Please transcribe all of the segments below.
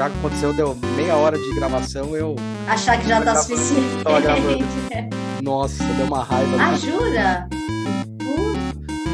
já aconteceu, deu meia hora de gravação, eu... Achar que já tá suficiente. Tava gravando. Nossa, deu uma raiva. Ah, jura?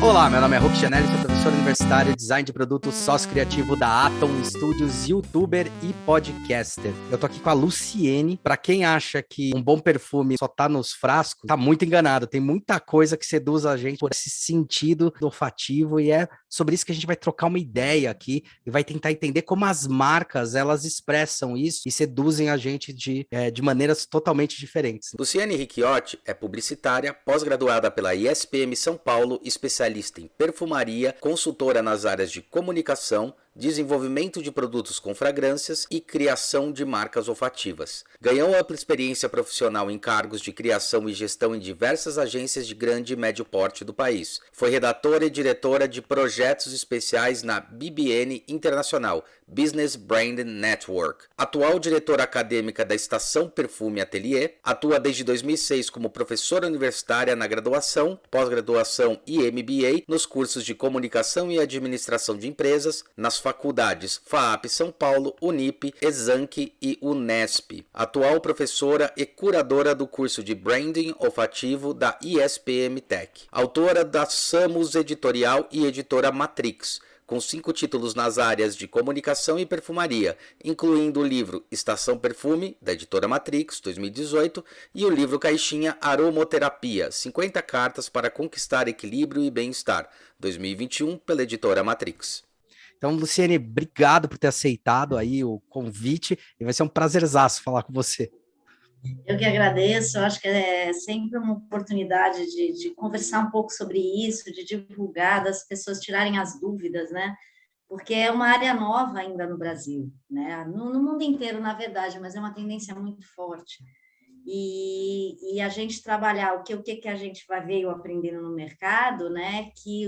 Olá, meu nome é Hulk Chanel, sou professor universitário, design de produto, sócio criativo da Atom Studios, youtuber e podcaster. Eu tô aqui com a Luciene. Pra quem acha que um bom perfume só tá nos frascos, tá muito enganado. Tem muita coisa que seduz a gente por esse sentido olfativo e é sobre isso que a gente vai trocar uma ideia aqui e vai tentar entender como as marcas, elas expressam isso e seduzem a gente de maneiras totalmente diferentes. Luciene Ricchiotti é publicitária, pós-graduada pela ISPM São Paulo, especialista em perfumaria, consultora nas áreas de comunicação, desenvolvimento de produtos com fragrâncias e criação de marcas olfativas. Ganhou ampla experiência profissional em cargos de criação e gestão em diversas agências de grande e médio porte do país. Foi redatora e diretora de projetos especiais na BBN Internacional, Business Brand Network. Atual diretora acadêmica da Estação Perfume Atelier, atua desde 2006 como professora universitária na graduação, pós-graduação e MBA nos cursos de Comunicação e Administração de Empresas, nas faculdades FAAP São Paulo, Unip, Exanc e Unesp. Atual professora e curadora do curso de Branding Olfativo da ISPM Tech. Autora da Samus Editorial e editora Matrix, com 5 títulos nas áreas de comunicação e perfumaria, incluindo o livro Estação Perfume, da editora Matrix, 2018, e o livro Caixinha Aromoterapia, 50 cartas para conquistar equilíbrio e bem-estar, 2021, pela editora Matrix. Então, Luciene, obrigado por ter aceitado aí o convite e vai ser um prazerzaço falar com você. Eu que agradeço, eu acho que é sempre uma oportunidade de conversar um pouco sobre isso, de divulgar, das pessoas tirarem as dúvidas, né? Porque é uma área nova ainda no Brasil, né? No mundo inteiro, na verdade, mas é uma tendência muito forte. E a gente trabalhar o que a gente veio aprendendo no mercado, né? Que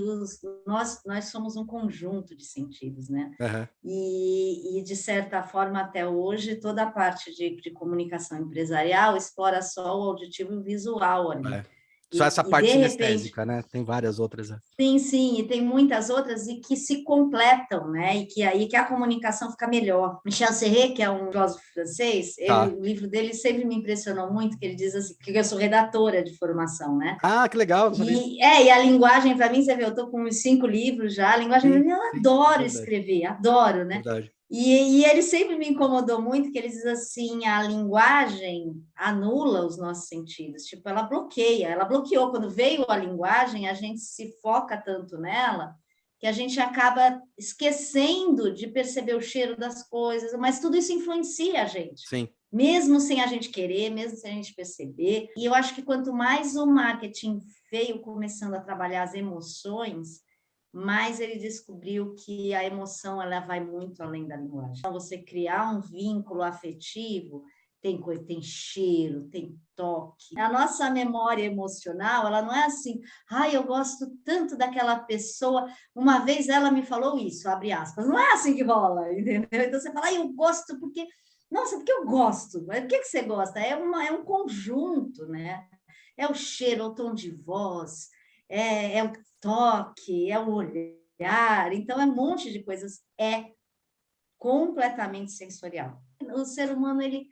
nós somos um conjunto de sentidos, né? Uhum. E, de certa forma, até hoje, toda a parte de comunicação empresarial explora só o auditivo e o visual ali. É. Só essa E, parte de sinestésica, repente, né? Tem várias outras. sim, e tem muitas outras e que se completam, né? E que aí que a comunicação fica melhor. Michel Serret, que é um filósofo francês, Tá. o livro dele sempre me impressionou muito, que ele diz assim, porque eu sou redatora de formação, né? Ah, que legal. E a linguagem, para mim, você vê, eu estou com uns 5 livros já, a linguagem, Sim, eu sim, adoro verdade. escrever, adoro, né? Verdade. E ele sempre me incomodou muito, que ele diz assim, a linguagem anula os nossos sentidos, tipo, ela bloqueou, quando veio a linguagem, a gente se foca tanto nela, que a gente acaba esquecendo de perceber o cheiro das coisas, mas tudo isso influencia a gente. Sim. Mesmo sem a gente querer, mesmo sem a gente perceber. E eu acho que quanto mais o marketing veio começando a trabalhar as emoções, mais ele descobriu que a emoção ela vai muito além da linguagem. Então, você criar um vínculo afetivo, tem coisa, tem cheiro, tem toque. A nossa memória emocional, ela não é assim, eu gosto tanto daquela pessoa, uma vez ela me falou isso, abre aspas. Não é assim que rola, entendeu? Então você fala, eu gosto porque... Nossa, porque eu gosto. Mas o que você gosta? É um conjunto, né? É o cheiro, é o tom de voz, é o toque, é o olhar. Então, é um monte de coisas. É completamente sensorial. O ser humano, ele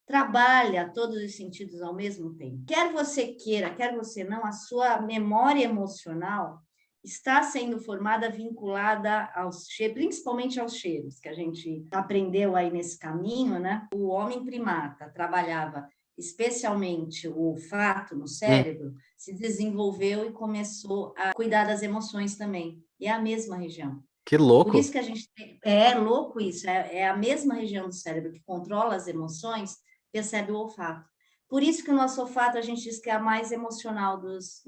trabalha todos os sentidos ao mesmo tempo. Quer você queira, quer você não, a sua memória emocional está sendo formada, vinculada aos cheiros, principalmente aos cheiros, que a gente aprendeu aí nesse caminho, né? O homem primata trabalhava especialmente o olfato no cérebro, se desenvolveu e começou a cuidar das emoções também. E é a mesma região. Que louco. Por isso que a gente... É louco isso, é a mesma região do cérebro que controla as emoções, percebe o olfato. Por isso que o nosso olfato, a gente diz que é o mais emocional dos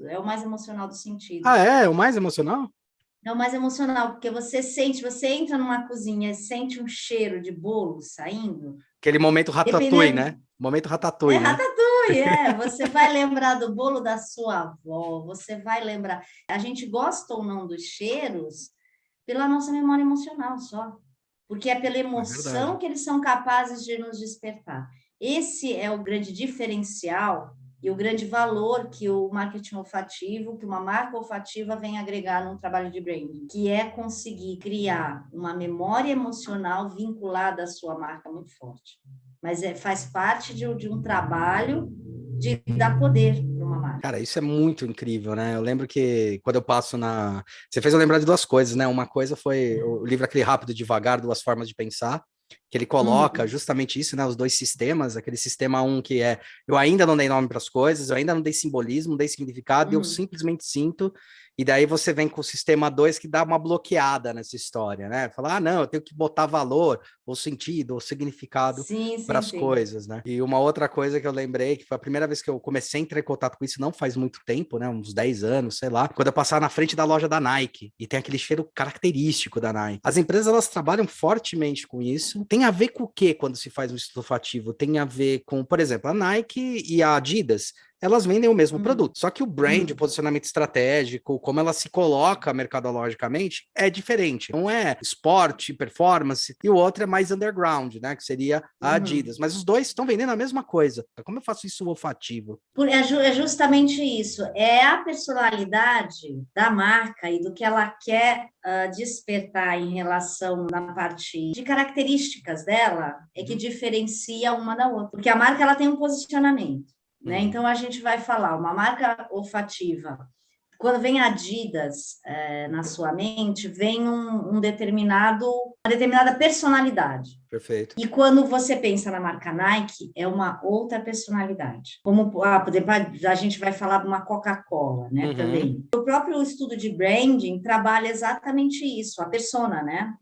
sentidos. Ah, é? O mais emocional? É o mais emocional, porque você entra numa cozinha e sente um cheiro de bolo saindo. Aquele momento ratatouille, né? Momento ratatouille, né? Ratatouille, Você vai lembrar do bolo da sua avó, você vai lembrar... A gente gosta ou não dos cheiros pela nossa memória emocional só. Porque é pela emoção que eles são capazes de nos despertar. Esse é o grande diferencial e o grande valor que o marketing olfativo, que uma marca olfativa vem agregar num trabalho de branding, que é conseguir criar uma memória emocional vinculada à sua marca muito forte. Mas faz parte de um trabalho de dar poder para uma marca. Cara, isso é muito incrível, né? Eu lembro que quando eu passo na... Você fez eu lembrar de duas coisas, né? Uma coisa foi o livro aquele Rápido e Devagar, Duas Formas de Pensar, que ele coloca justamente isso, né? Os dois sistemas, aquele sistema que é eu ainda não dei nome para as coisas, eu ainda não dei simbolismo, não dei significado, eu simplesmente sinto, e daí você vem com o sistema 2 que dá uma bloqueada nessa história, né? Falar, não, eu tenho que botar valor, ou sentido, ou significado para as coisas, né? E uma outra coisa que eu lembrei, que foi a primeira vez que eu comecei a entrar em contato com isso, não faz muito tempo, né? Uns 10 anos, sei lá, quando eu passava na frente da loja da Nike, e tem aquele cheiro característico da Nike. As empresas, elas trabalham fortemente com isso. Tem a ver com o quê quando se faz um estudo olfativo? Tem a ver com, por exemplo, a Nike e a Adidas, elas vendem o mesmo produto. Só que o brand, o posicionamento estratégico, como ela se coloca mercadologicamente, é diferente. Um é esporte, performance, e o outro é mais underground, né? Que seria a Adidas. Mas os dois estão vendendo a mesma coisa. Como eu faço isso olfativo? É justamente isso. É a personalidade da marca e do que ela quer despertar em relação na parte de características dela é que diferencia uma da outra. Porque a marca ela tem um posicionamento. Né? Então, a gente vai falar, uma marca olfativa, quando vem Adidas na sua mente, vem uma determinada personalidade. Perfeito. E quando você pensa na marca Nike, é uma outra personalidade. Como, por exemplo, a gente vai falar de uma Coca-Cola, né, também. O próprio estudo de branding trabalha exatamente isso, a persona, né?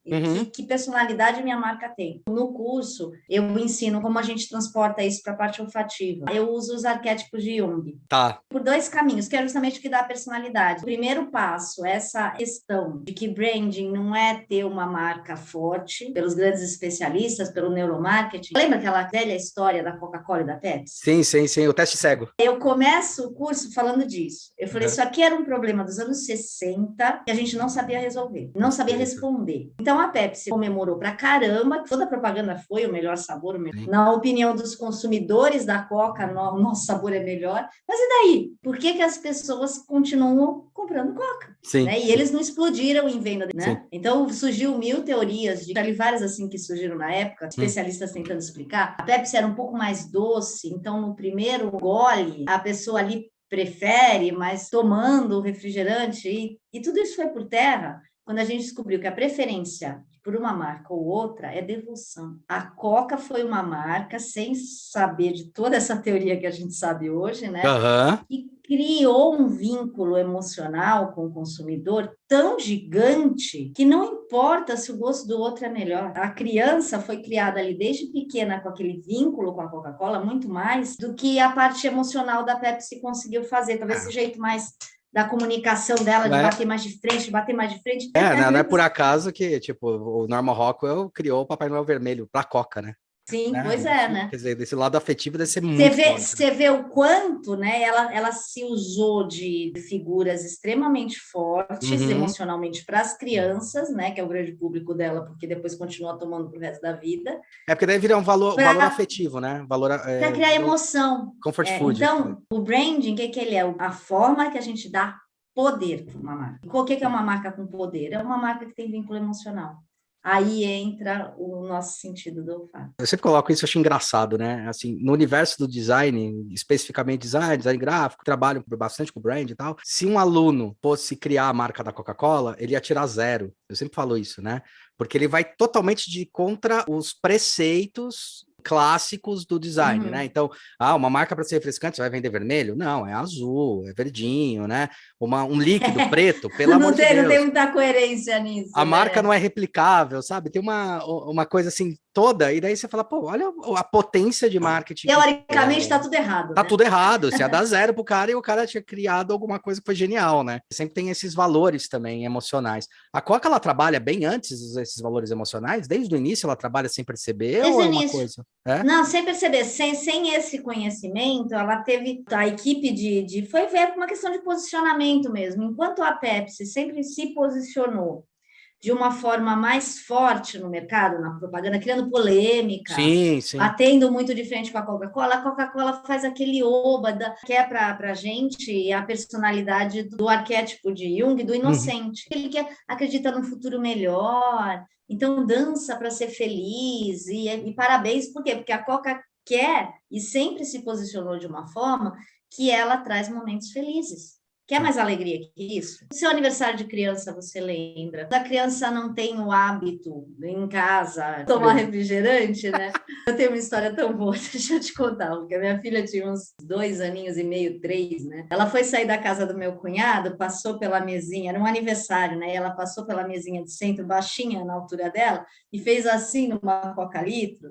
Que personalidade minha marca tem. No curso, eu ensino como a gente transporta isso para a parte olfativa. Eu uso os arquétipos de Jung. Tá. Por dois caminhos, que é justamente o que dá a personalidade. O primeiro passo, essa questão de que branding não é ter uma marca forte, pelos grandes especialistas, pelo neuromarketing. Lembra aquela velha história da Coca-Cola e da Pepsi? Sim, o teste cego. Eu começo o curso falando disso. Eu falei, isso aqui era um problema dos anos 60 que a gente não sabia resolver, não sabia responder. Então a Pepsi comemorou pra caramba, toda a propaganda foi o melhor sabor, na opinião dos consumidores da Coca, nosso sabor é melhor. Mas e daí? Por que as pessoas continuam comprando Coca? Sim. Né? E eles não explodiram em venda, né? Então surgiu 1000 teorias, ali várias assim que surgiram na época, especialistas tentando explicar. A Pepsi era um pouco mais doce, então no primeiro gole a pessoa ali prefere, mas tomando o refrigerante, e tudo isso foi por terra quando a gente descobriu que a preferência por uma marca ou outra é devoção. A Coca foi uma marca, sem saber de toda essa teoria que a gente sabe hoje, né? E criou um vínculo emocional com o consumidor tão gigante que não importa se o gosto do outro é melhor. A criança foi criada ali desde pequena com aquele vínculo com a Coca-Cola, muito mais do que a parte emocional da Pepsi conseguiu fazer. Talvez esse jeito mais da comunicação dela, de bater mais de frente, não é por acaso que, tipo, o Norman Rockwell criou o Papai Noel Vermelho pra Coca, né? Sim, pois é, né? Quer dizer, desse lado afetivo deve ser muito forte. Você vê o quanto, né, ela se usou de figuras extremamente fortes emocionalmente para as crianças, né, que é o grande público dela, porque depois continua tomando pro resto da vida. É porque daí vira um valor afetivo, né? Para criar emoção. Comfort food. Então, o branding, o que ele é? A forma que a gente dá poder para uma marca. O que é uma marca com poder? É uma marca que tem vínculo emocional. Aí entra o nosso sentido do olfato. Eu sempre coloco isso, eu acho engraçado, né? Assim, no universo do design, especificamente design gráfico, trabalho bastante com brand e tal. Se um aluno fosse criar a marca da Coca-Cola, ele ia tirar 0. Eu sempre falo isso, né? Porque ele vai totalmente contra os preceitos clássicos do design, né? Então, uma marca para ser refrescante, você vai vender vermelho? Não, é azul, é verdinho, né? Um líquido preto, pelo amor de Deus. Não tem muita coerência nisso. A marca não é replicável, sabe? Tem uma coisa assim toda, e daí você fala, pô, olha a potência de marketing. Teoricamente tá tudo errado. Tá tudo errado, você ia dar 0 pro cara e o cara tinha criado alguma coisa que foi genial, né? Sempre tem esses valores também emocionais. A Coca, ela trabalha bem antes desses valores emocionais? Desde o início ela trabalha sem perceber? Desde ou é o uma início. Coisa? Não, sem perceber. Sem esse conhecimento, ela teve a equipe foi ver uma questão de posicionamento mesmo. Enquanto a Pepsi sempre se posicionou de uma forma mais forte no mercado, na propaganda, criando polêmica, Sim, sim. batendo muito de frente com a Coca-Cola faz aquele oba, que é para a gente a personalidade do arquétipo de Jung, do inocente. Ele que acredita num futuro melhor, então dança para ser feliz, e parabéns, por quê? Porque a Coca quer e sempre se posicionou de uma forma que ela traz momentos felizes. Quer mais alegria que isso? Seu aniversário de criança, você lembra? A criança não tem o hábito em casa tomar refrigerante, né? Eu tenho uma história tão boa, deixa eu te contar, porque a minha filha tinha uns 2 aninhos e meio, 3, né? Ela foi sair da casa do meu cunhado, passou pela mesinha, era um aniversário, né? Ela passou pela mesinha de centro, baixinha na altura dela, e fez assim numa Coca-Litro,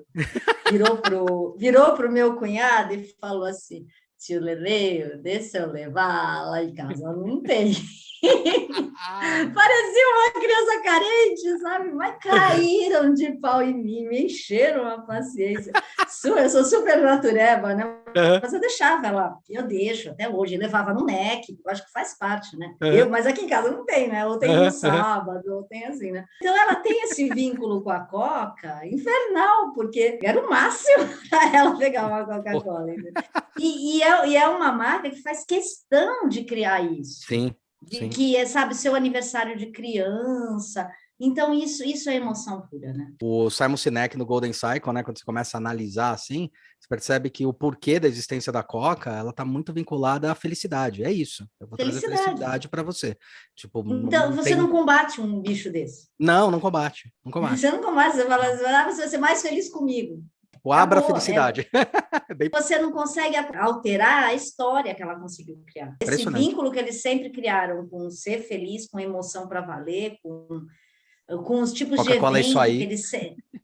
virou pro meu cunhado e falou assim: tio Lele, deixa eu levar lá em casa, não tem. Parecia uma criança carente, sabe? Mas caíram de pau em mim, me encheram a paciência. Eu sou super natureba, né? Mas eu deixava ela, eu deixo até hoje, levava no NEC, eu acho que faz parte, né? Mas aqui em casa não tem, né? Ou tem no sábado, ou tem assim, né? Então ela tem esse vínculo com a Coca infernal, porque era o máximo para ela pegar uma Coca-Cola. E é uma marca que faz questão de criar isso. Sim. Que é, sabe, seu aniversário de criança. Então, isso é emoção pura, né? O Simon Sinek no Golden Cycle, né? Quando você começa a analisar assim, você percebe que o porquê da existência da Coca, ela tá muito vinculada à felicidade. É isso. Eu vou trazer felicidade para você. Tipo, então, você não combate um bicho desse. Não combate. Não combate. Você não combate, você fala, você vai ser mais feliz comigo. O abra a felicidade. Você não consegue alterar a história que ela conseguiu criar. Esse vínculo que eles sempre criaram com ser feliz, com emoção para valer, com os tipos Coca-Cola de evento é isso aí. que eles...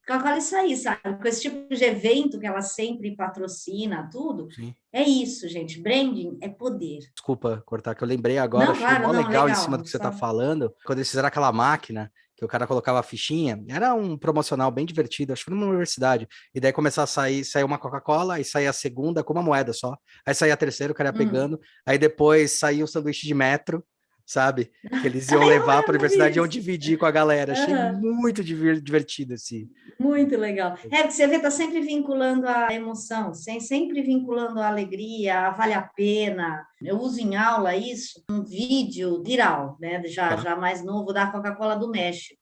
Coca-Cola é isso aí, sabe? Com esse tipo de evento que ela sempre patrocina, tudo. Sim. É isso, gente. Branding é poder. Desculpa cortar, que eu lembrei agora. Não, claro, não, legal em cima do que você está falando. Quando eles fizeram aquela máquina que o cara colocava a fichinha, era um promocional bem divertido, acho que foi numa universidade, e daí começava a sair uma Coca-Cola, aí saía a segunda com uma moeda só, aí saía a terceira, o cara ia pegando, aí depois saía um sanduíche de metro, sabe, que eles iam levar para a universidade e iam dividir com a galera, achei muito divertido esse. Muito legal. Porque você vê, está sempre vinculando a emoção, sempre vinculando a alegria, a vale a pena. Eu uso em aula isso, um vídeo viral, né? Já mais novo, da Coca-Cola do México.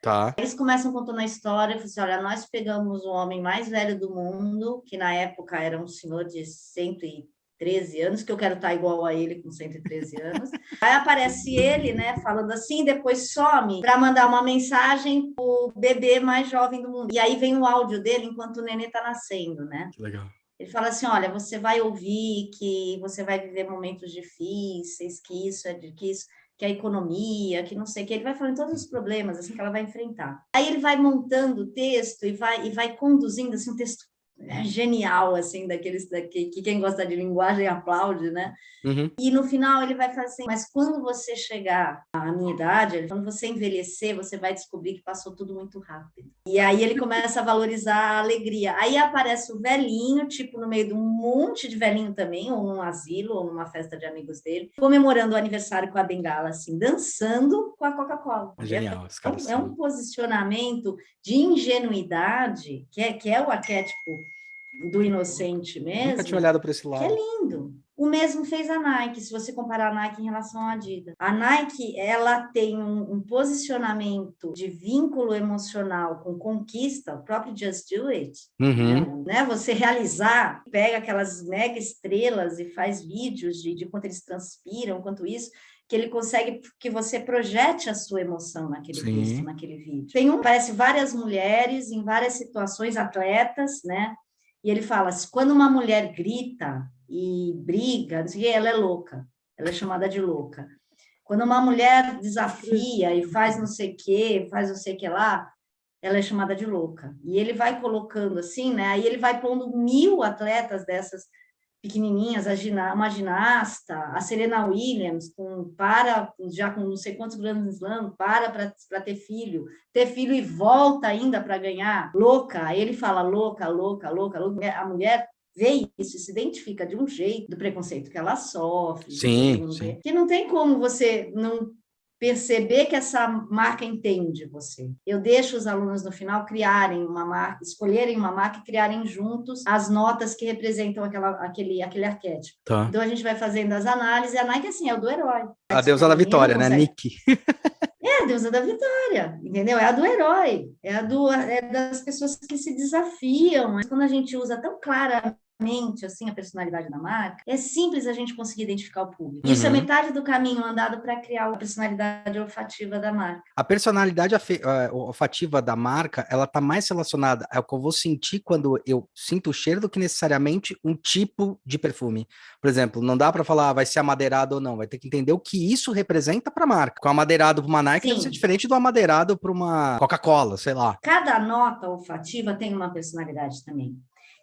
Tá. Eles começam contando a história, falam assim, olha, nós pegamos o homem mais velho do mundo, que na época era um senhor de 113 anos, que eu quero estar igual a ele com 113 anos. Aí aparece ele, né, falando assim, depois some para mandar uma mensagem pro bebê mais jovem do mundo. E aí vem o áudio dele enquanto o nenê está nascendo, né? Que legal. Ele fala assim, olha, você vai ouvir que você vai viver momentos difíceis, que isso é que isso, que a economia, que não sei o que, ele vai falando todos os problemas assim que ela vai enfrentar. Aí ele vai montando o texto e vai conduzindo assim um texto genial, assim, daqueles que quem gosta de linguagem aplaude, né? Uhum. E no final ele vai falar assim, mas quando você chegar à minha idade, quando você envelhecer, você vai descobrir que passou tudo muito rápido. E aí ele começa a valorizar a alegria. Aí aparece o velhinho, tipo, no meio de um monte de velhinho também, ou num asilo, ou numa festa de amigos dele, comemorando o aniversário com a bengala, assim, dançando com a Coca-Cola. Genial. É um posicionamento de ingenuidade, que é o arquétipo do inocente mesmo. Nunca tinha olhado para esse lado. Que é lindo. O mesmo fez a Nike, se você comparar a Nike em relação à Adidas. A Nike, ela tem um posicionamento de vínculo emocional com conquista, o próprio Just Do It, né? Você realizar, pega aquelas mega estrelas e faz vídeos de quanto eles transpiram, quanto isso, que ele consegue que você projete a sua emoção naquele texto, naquele vídeo. Parece várias mulheres em várias situações, atletas, né? E ele fala, quando uma mulher grita e briga, ela é louca, ela é chamada de louca. Quando uma mulher desafia e faz não sei o que, faz não sei o que lá, ela é chamada de louca. E ele vai colocando assim, né? Aí ele vai pondo 1000 atletas dessas pequenininhas, uma ginasta, a Serena Williams, já com não sei quantos grandes slams, para ter filho e volta ainda para ganhar, louca. Aí ele fala louca. A mulher vê isso, se identifica de um jeito do preconceito que ela sofre, sim. que não tem como você não perceber que essa marca entende você. Eu deixo os alunos no final criarem uma marca, escolherem uma marca e criarem juntos as notas que representam aquele arquétipo. Tá. Então a gente vai fazendo as análises, e a Nike assim, é o do herói. A deusa da vitória, né? Nick. É a deusa da vitória, entendeu? É a do herói, é das pessoas que se desafiam. Mas quando a gente usa tão claramente assim a personalidade da marca, é simples a gente conseguir identificar o público. Isso é metade do caminho andado para criar a personalidade olfativa da marca. A personalidade olfativa da marca, ela tá mais relacionada ao que eu vou sentir quando eu sinto o cheiro do que necessariamente um tipo de perfume. Por exemplo, não dá para falar vai ser amadeirado ou não, vai ter que entender o que isso representa para a marca. O amadeirado para uma Nike deve ser diferente do amadeirado para uma Coca-Cola, sei lá. Cada nota olfativa tem uma personalidade também.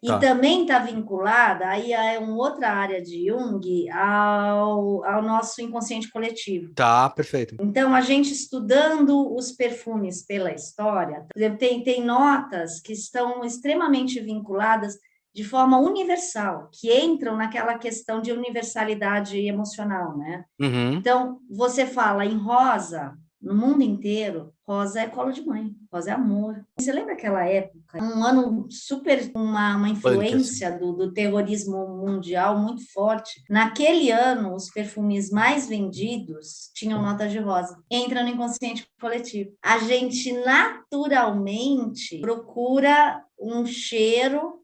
E Tá. também está vinculada, aí é uma outra área de Jung, ao nosso inconsciente coletivo. Tá, perfeito. Então, a gente estudando os perfumes pela história, por exemplo, tem notas que estão extremamente vinculadas de forma universal, que entram naquela questão de universalidade emocional, né? Então, você fala em rosa, no mundo inteiro, rosa é colo de mãe, rosa é amor. Você lembra aquela época? Um ano super, uma influência do terrorismo mundial muito forte. Naquele ano, os perfumes mais vendidos tinham notas de rosa. Entra no inconsciente coletivo. A gente naturalmente procura um cheiro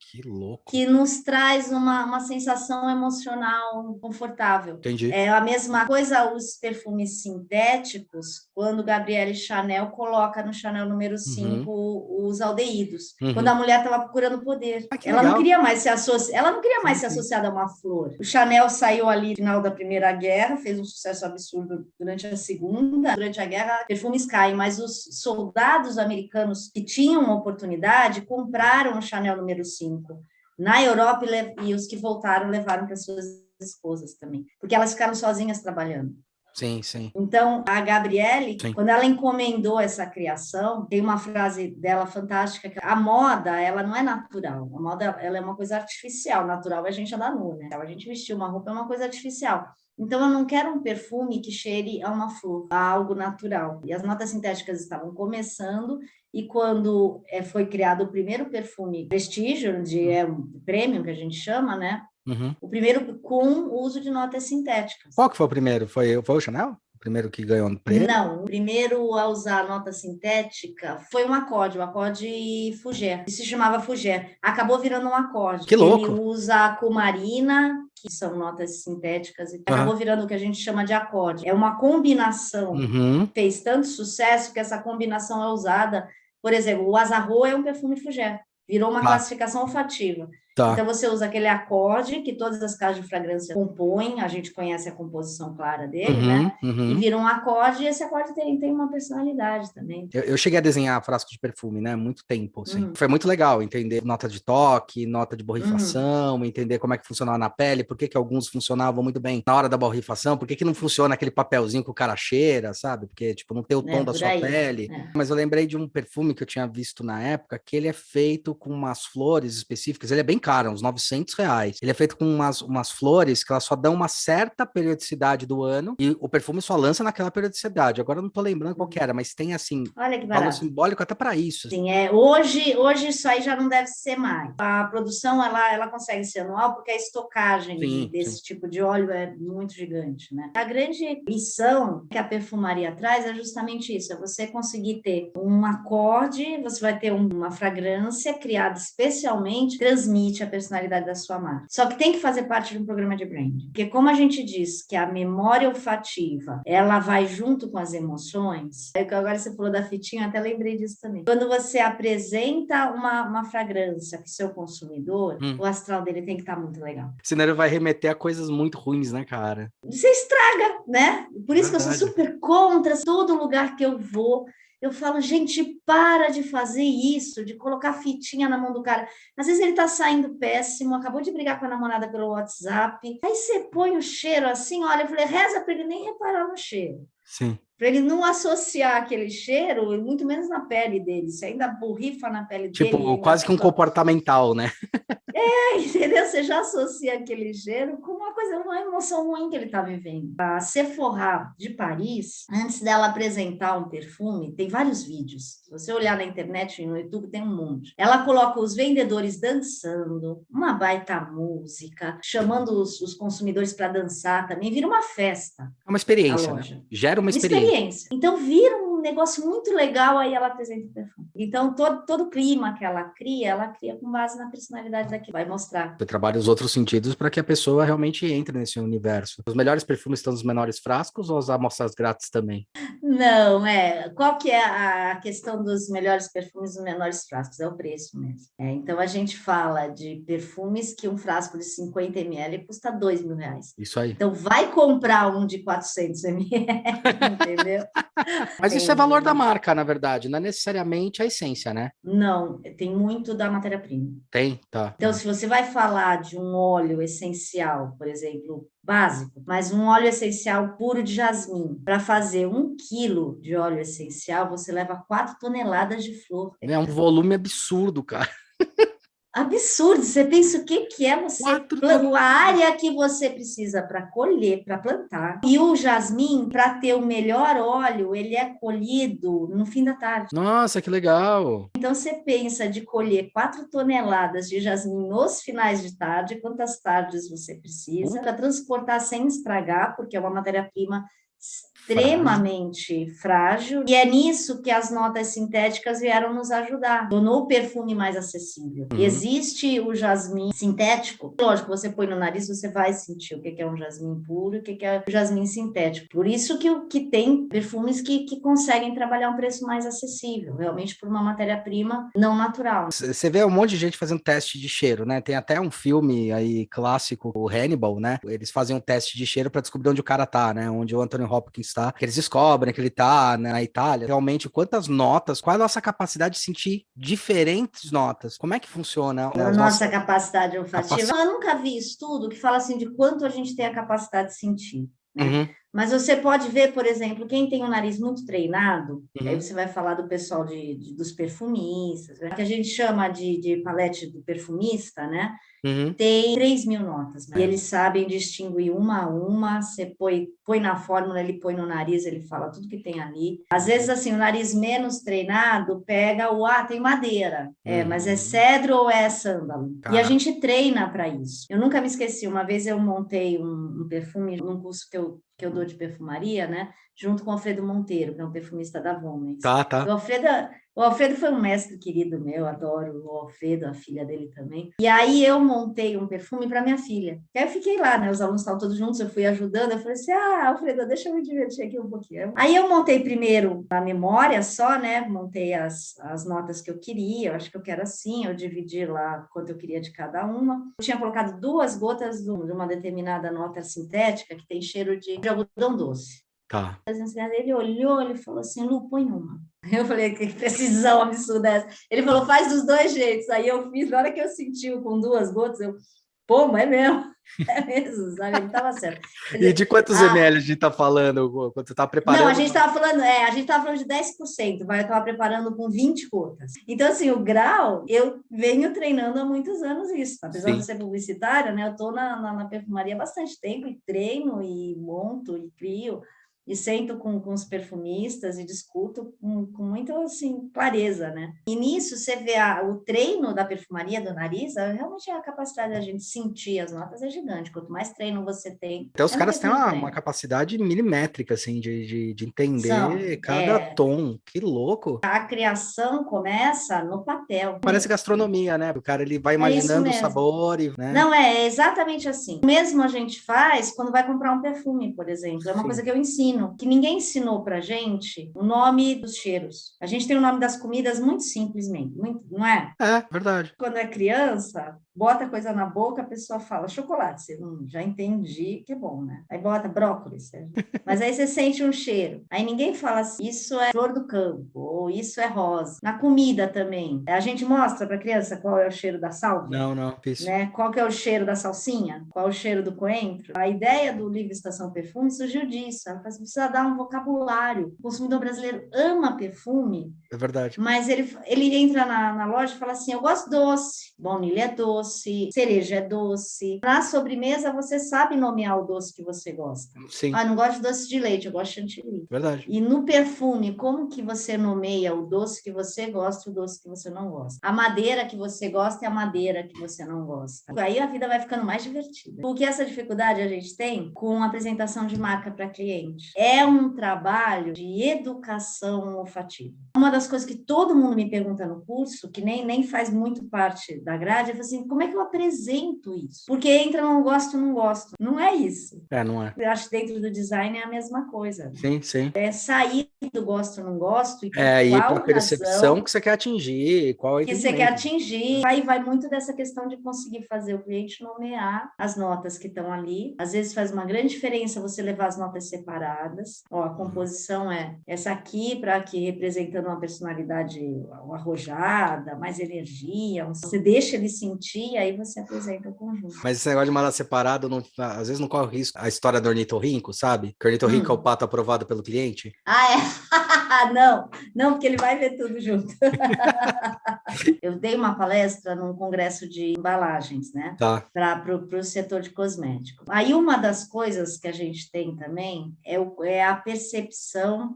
que nos traz uma sensação emocional confortável. Entendi. É a mesma coisa os perfumes sintéticos, quando Gabrielle Chanel coloca no Chanel número 5 os aldeídos. Quando a mulher estava procurando poder. Ela não queria mais se associar a uma flor. O Chanel saiu ali no final da Primeira Guerra, fez um sucesso absurdo durante a Segunda. Durante a guerra, perfumes caem, mas os soldados americanos que tinham uma oportunidade compraram o Chanel número 5 na Europa e os que voltaram levaram para suas esposas também, porque elas ficaram sozinhas trabalhando. Sim, sim. Então, a Gabrielle, quando ela encomendou essa criação, tem uma frase dela fantástica, que a moda, ela não é natural, a moda, ela é uma coisa artificial, natural é a gente andar nu, né? A gente vestir uma roupa é uma coisa artificial. Então, eu não quero um perfume que cheire a uma flor, a algo natural. E as notas sintéticas estavam começando, e quando foi criado o primeiro perfume prestígio, premium, que a gente chama, né? O primeiro com o uso de notas sintéticas. Qual que foi o primeiro? Foi o Chanel? O primeiro que ganhou no prêmio? Não, o primeiro a usar nota sintética foi o acorde Fougère. Isso se chamava Fougère. Acabou virando um acorde. Que louco! Ele usa a cumarina, que são notas sintéticas, e acabou virando o que a gente chama de acorde. É uma combinação. Fez tanto sucesso que essa combinação é usada. Por exemplo, o Azarro é um perfume Fougère. Virou uma classificação olfativa. Tá. Então, você usa aquele acorde que todas as casas de fragrância compõem, a gente conhece a composição clara dele, né? E vira um acorde, e esse acorde tem uma personalidade também. Eu cheguei a desenhar frasco de perfume, né? Muito tempo, assim. Foi muito legal entender nota de toque, nota de borrifação, entender como é que funcionava na pele, por que alguns funcionavam muito bem na hora da borrifação, por que não funciona aquele papelzinho que o cara cheira, sabe? Porque, tipo, não tem o tom da sua pele. Mas eu lembrei de um perfume que eu tinha visto na época, que ele é feito com umas flores específicas, ele é bem caro, uns R$900. Ele é feito com umas flores que elas só dão uma certa periodicidade do ano e o perfume só lança naquela periodicidade. Agora eu não tô lembrando qual que era, mas tem assim, valor simbólico até para isso. Sim, hoje isso aí já não deve ser mais. A produção ela consegue ser anual porque a estocagem desse tipo de óleo é muito gigante, né? A grande lição que a perfumaria traz é justamente isso, é você conseguir ter um acorde, você vai ter uma fragrância criada especialmente, transmite a personalidade da sua marca. Só que tem que fazer parte de um programa de branding. Porque como a gente diz que a memória olfativa, ela vai junto com as emoções, agora você falou da fitinha, até lembrei disso também. Quando você apresenta uma fragrância para o seu consumidor, o astral dele tem que estar muito legal. Senão ele vai remeter a coisas muito ruins, né, cara? Você estraga, né? Por isso que eu sou super contra todo lugar que eu vou. Eu falo, gente, para de fazer isso, de colocar fitinha na mão do cara. Às vezes ele tá saindo péssimo, acabou de brigar com a namorada pelo WhatsApp. Aí você põe o cheiro assim, olha, eu falei, reza para ele nem reparar no cheiro. Sim. Para ele não associar aquele cheiro, muito menos na pele dele. Você ainda borrifa na pele dele. Tipo, quase que um comportamental, né? Entendeu? Você já associa aquele cheiro com uma coisa uma emoção ruim que ele está vivendo. A Sephora de Paris, antes dela apresentar um perfume, tem vários vídeos. Se você olhar na internet e no YouTube, tem um monte. Ela coloca os vendedores dançando, uma baita música, chamando os consumidores para dançar também, vira uma festa. É uma experiência, a loja. Né? Gera uma experiência. Então, vira um negócio muito legal, aí ela apresenta o perfume. Então, todo o clima que ela cria com base na personalidade daquilo. Vai mostrar. Você trabalha os outros sentidos para que a pessoa realmente entre nesse universo. Os melhores perfumes estão nos menores frascos ou as amostras grátis também? Não, qual que é a questão dos melhores perfumes nos menores frascos? É o preço mesmo. Então, a gente fala de perfumes que um frasco de 50 ml custa R$2.000. Isso aí. Então, vai comprar um de 400 ml, entendeu? Mas isso é valor da marca, na verdade, não é necessariamente a essência, né? Não, tem muito da matéria-prima. Tem, tá. Então, se você vai falar de um óleo essencial, por exemplo, básico, mas um óleo essencial puro de jasmim, para fazer 1 quilo de óleo essencial, você leva 4 toneladas de flor. É um volume absurdo, cara. Absurdo, você pensa o que é você, a área que você precisa para colher, para plantar, e o jasmim, para ter o melhor óleo, ele é colhido no fim da tarde. Nossa, que legal! Então você pensa de colher 4 toneladas de jasmim nos finais de tarde, quantas tardes você precisa, para transportar sem estragar, porque é uma matéria-prima extremamente frágil, e é nisso que as notas sintéticas vieram nos ajudar, tornou o perfume mais acessível. Existe o jasmim sintético, lógico, você põe no nariz, você vai sentir o que é um jasmim puro e o que é o jasmim sintético. Por isso que tem perfumes que conseguem trabalhar um preço mais acessível, realmente por uma matéria-prima não natural. Você vê um monte de gente fazendo teste de cheiro, né? Tem até um filme aí clássico, o Hannibal, né? Eles fazem um teste de cheiro para descobrir onde o cara tá, né? Onde o Anthony Hopkins tá, que eles descobrem que ele tá, né, na Itália. Realmente, quantas notas, qual é a nossa capacidade de sentir diferentes notas? Como é que funciona? A nossa capacidade olfativa. Eu nunca vi estudo que fala assim de quanto a gente tem a capacidade de sentir, né? Mas você pode ver, por exemplo, quem tem o nariz muito treinado, aí você vai falar do pessoal dos perfumistas, né? Que a gente chama de palete do perfumista, né? Tem 3.000 notas. E eles sabem distinguir uma a uma, você põe na fórmula, ele põe no nariz, ele fala tudo que tem ali. Às vezes, assim, o nariz menos treinado pega tem madeira, mas é cedro ou é sândalo? E a gente treina para isso. Eu nunca me esqueci, uma vez eu montei um perfume num curso que eu dou de perfumaria, né? Junto com o Alfredo Monteiro, que é um perfumista da Vomens. Tá. O Alfredo foi um mestre querido meu, adoro o Alfredo, a filha dele também. E aí eu montei um perfume para minha filha. E aí eu fiquei lá, né? Os alunos estavam todos juntos, eu fui ajudando. Eu falei assim, Alfredo, deixa eu me divertir aqui um pouquinho. Aí eu montei primeiro a memória só, né? Montei as notas que eu queria. Eu acho que eu quero assim, eu dividi lá quanto eu queria de cada uma. Eu tinha colocado 2 gotas de uma determinada nota sintética que tem cheiro de algodão doce. Tá. Ele olhou, ele falou assim, Lu, põe uma. Eu falei, que precisão absurda é essa? Ele falou, faz dos 2 jeitos. Aí eu fiz, na hora que eu senti com 2 gotas, mas é mesmo. É mesmo, sabe? Ele estava certo. Dizer, e de quantos ml a gente está falando quando você está preparando? Não, a gente estava falando de 10%, eu estava preparando com 20 gotas. Então, assim, o grau, eu venho treinando há muitos anos isso. Apesar de ser publicitária, né? Eu estou na perfumaria há bastante tempo e treino e monto e crio. E sento com os perfumistas e discuto com muita, assim, clareza, né? E nisso você vê o treino da perfumaria do nariz, realmente a capacidade da gente sentir as notas é gigante. Quanto mais treino você tem... Então os caras têm uma capacidade milimétrica, assim, de entender cada tom. Que louco! A criação começa no papel. Parece gastronomia, né? O cara, ele vai imaginando o sabor e... Né? Não, é exatamente assim. O mesmo a gente faz quando vai comprar um perfume, por exemplo. É uma coisa que eu ensino. Que ninguém ensinou pra gente o nome dos cheiros. A gente tem o nome das comidas muito simplesmente, não é? É, verdade. Quando é criança, bota coisa na boca, a pessoa fala chocolate. Você já entendi que é bom, né? Aí bota brócolis. Mas aí você sente um cheiro. Aí ninguém fala assim, isso é flor do campo, ou isso é rosa. Na comida também. A gente mostra pra criança qual é o cheiro da sálvia. Não, isso. Né? Qual que é o cheiro da salsinha? Qual é o cheiro do coentro? A ideia do livro Estação Perfume surgiu disso. Ela precisa dar um vocabulário. O consumidor brasileiro ama perfume. É verdade. Mas ele entra na loja e fala assim, eu gosto doce. baunilha é doce, cereja é doce. Na sobremesa, você sabe nomear o doce que você gosta. Sim, Ah, não gosto de doce de leite, eu gosto de chantilly. verdade. E no perfume, como que você nomeia o doce que você gosta e o doce que você não gosta? A madeira que você gosta e a madeira que você não gosta. Aí a vida vai ficando mais divertida. Porque essa dificuldade a gente tem com a apresentação de marca para cliente. É um trabalho de educação olfativa. Uma das coisas que todo mundo me pergunta no curso, que nem faz muito parte da grade, é assim, como é que eu apresento isso? Porque entra não gosto, não gosto. Não é isso. Não é. Eu acho que dentro do design é a mesma coisa. Sim, sim. É sair do gosto, não gosto, e por E para a qual percepção razão que você quer atingir, qual é o que você quer entendimento. atingir. Aí vai muito dessa questão de conseguir fazer o cliente nomear as notas que estão ali. Às vezes faz uma grande diferença você levar as notas separadas. Ó, a composição é essa aqui, para que representando uma personalidade arrojada, mais energia. Você deixa ele sentir, aí você apresenta o conjunto. Mas esse negócio de mandar separado, às vezes não corre o risco. A história do ornitorrinco, sabe? Que o ornitorrinco é o pato aprovado pelo cliente. Ah, é? Não, porque ele vai ver tudo junto. Eu dei uma palestra num congresso de embalagens, né? Tá. Para o setor de cosmético. Aí uma das coisas que a gente tem também é a percepção,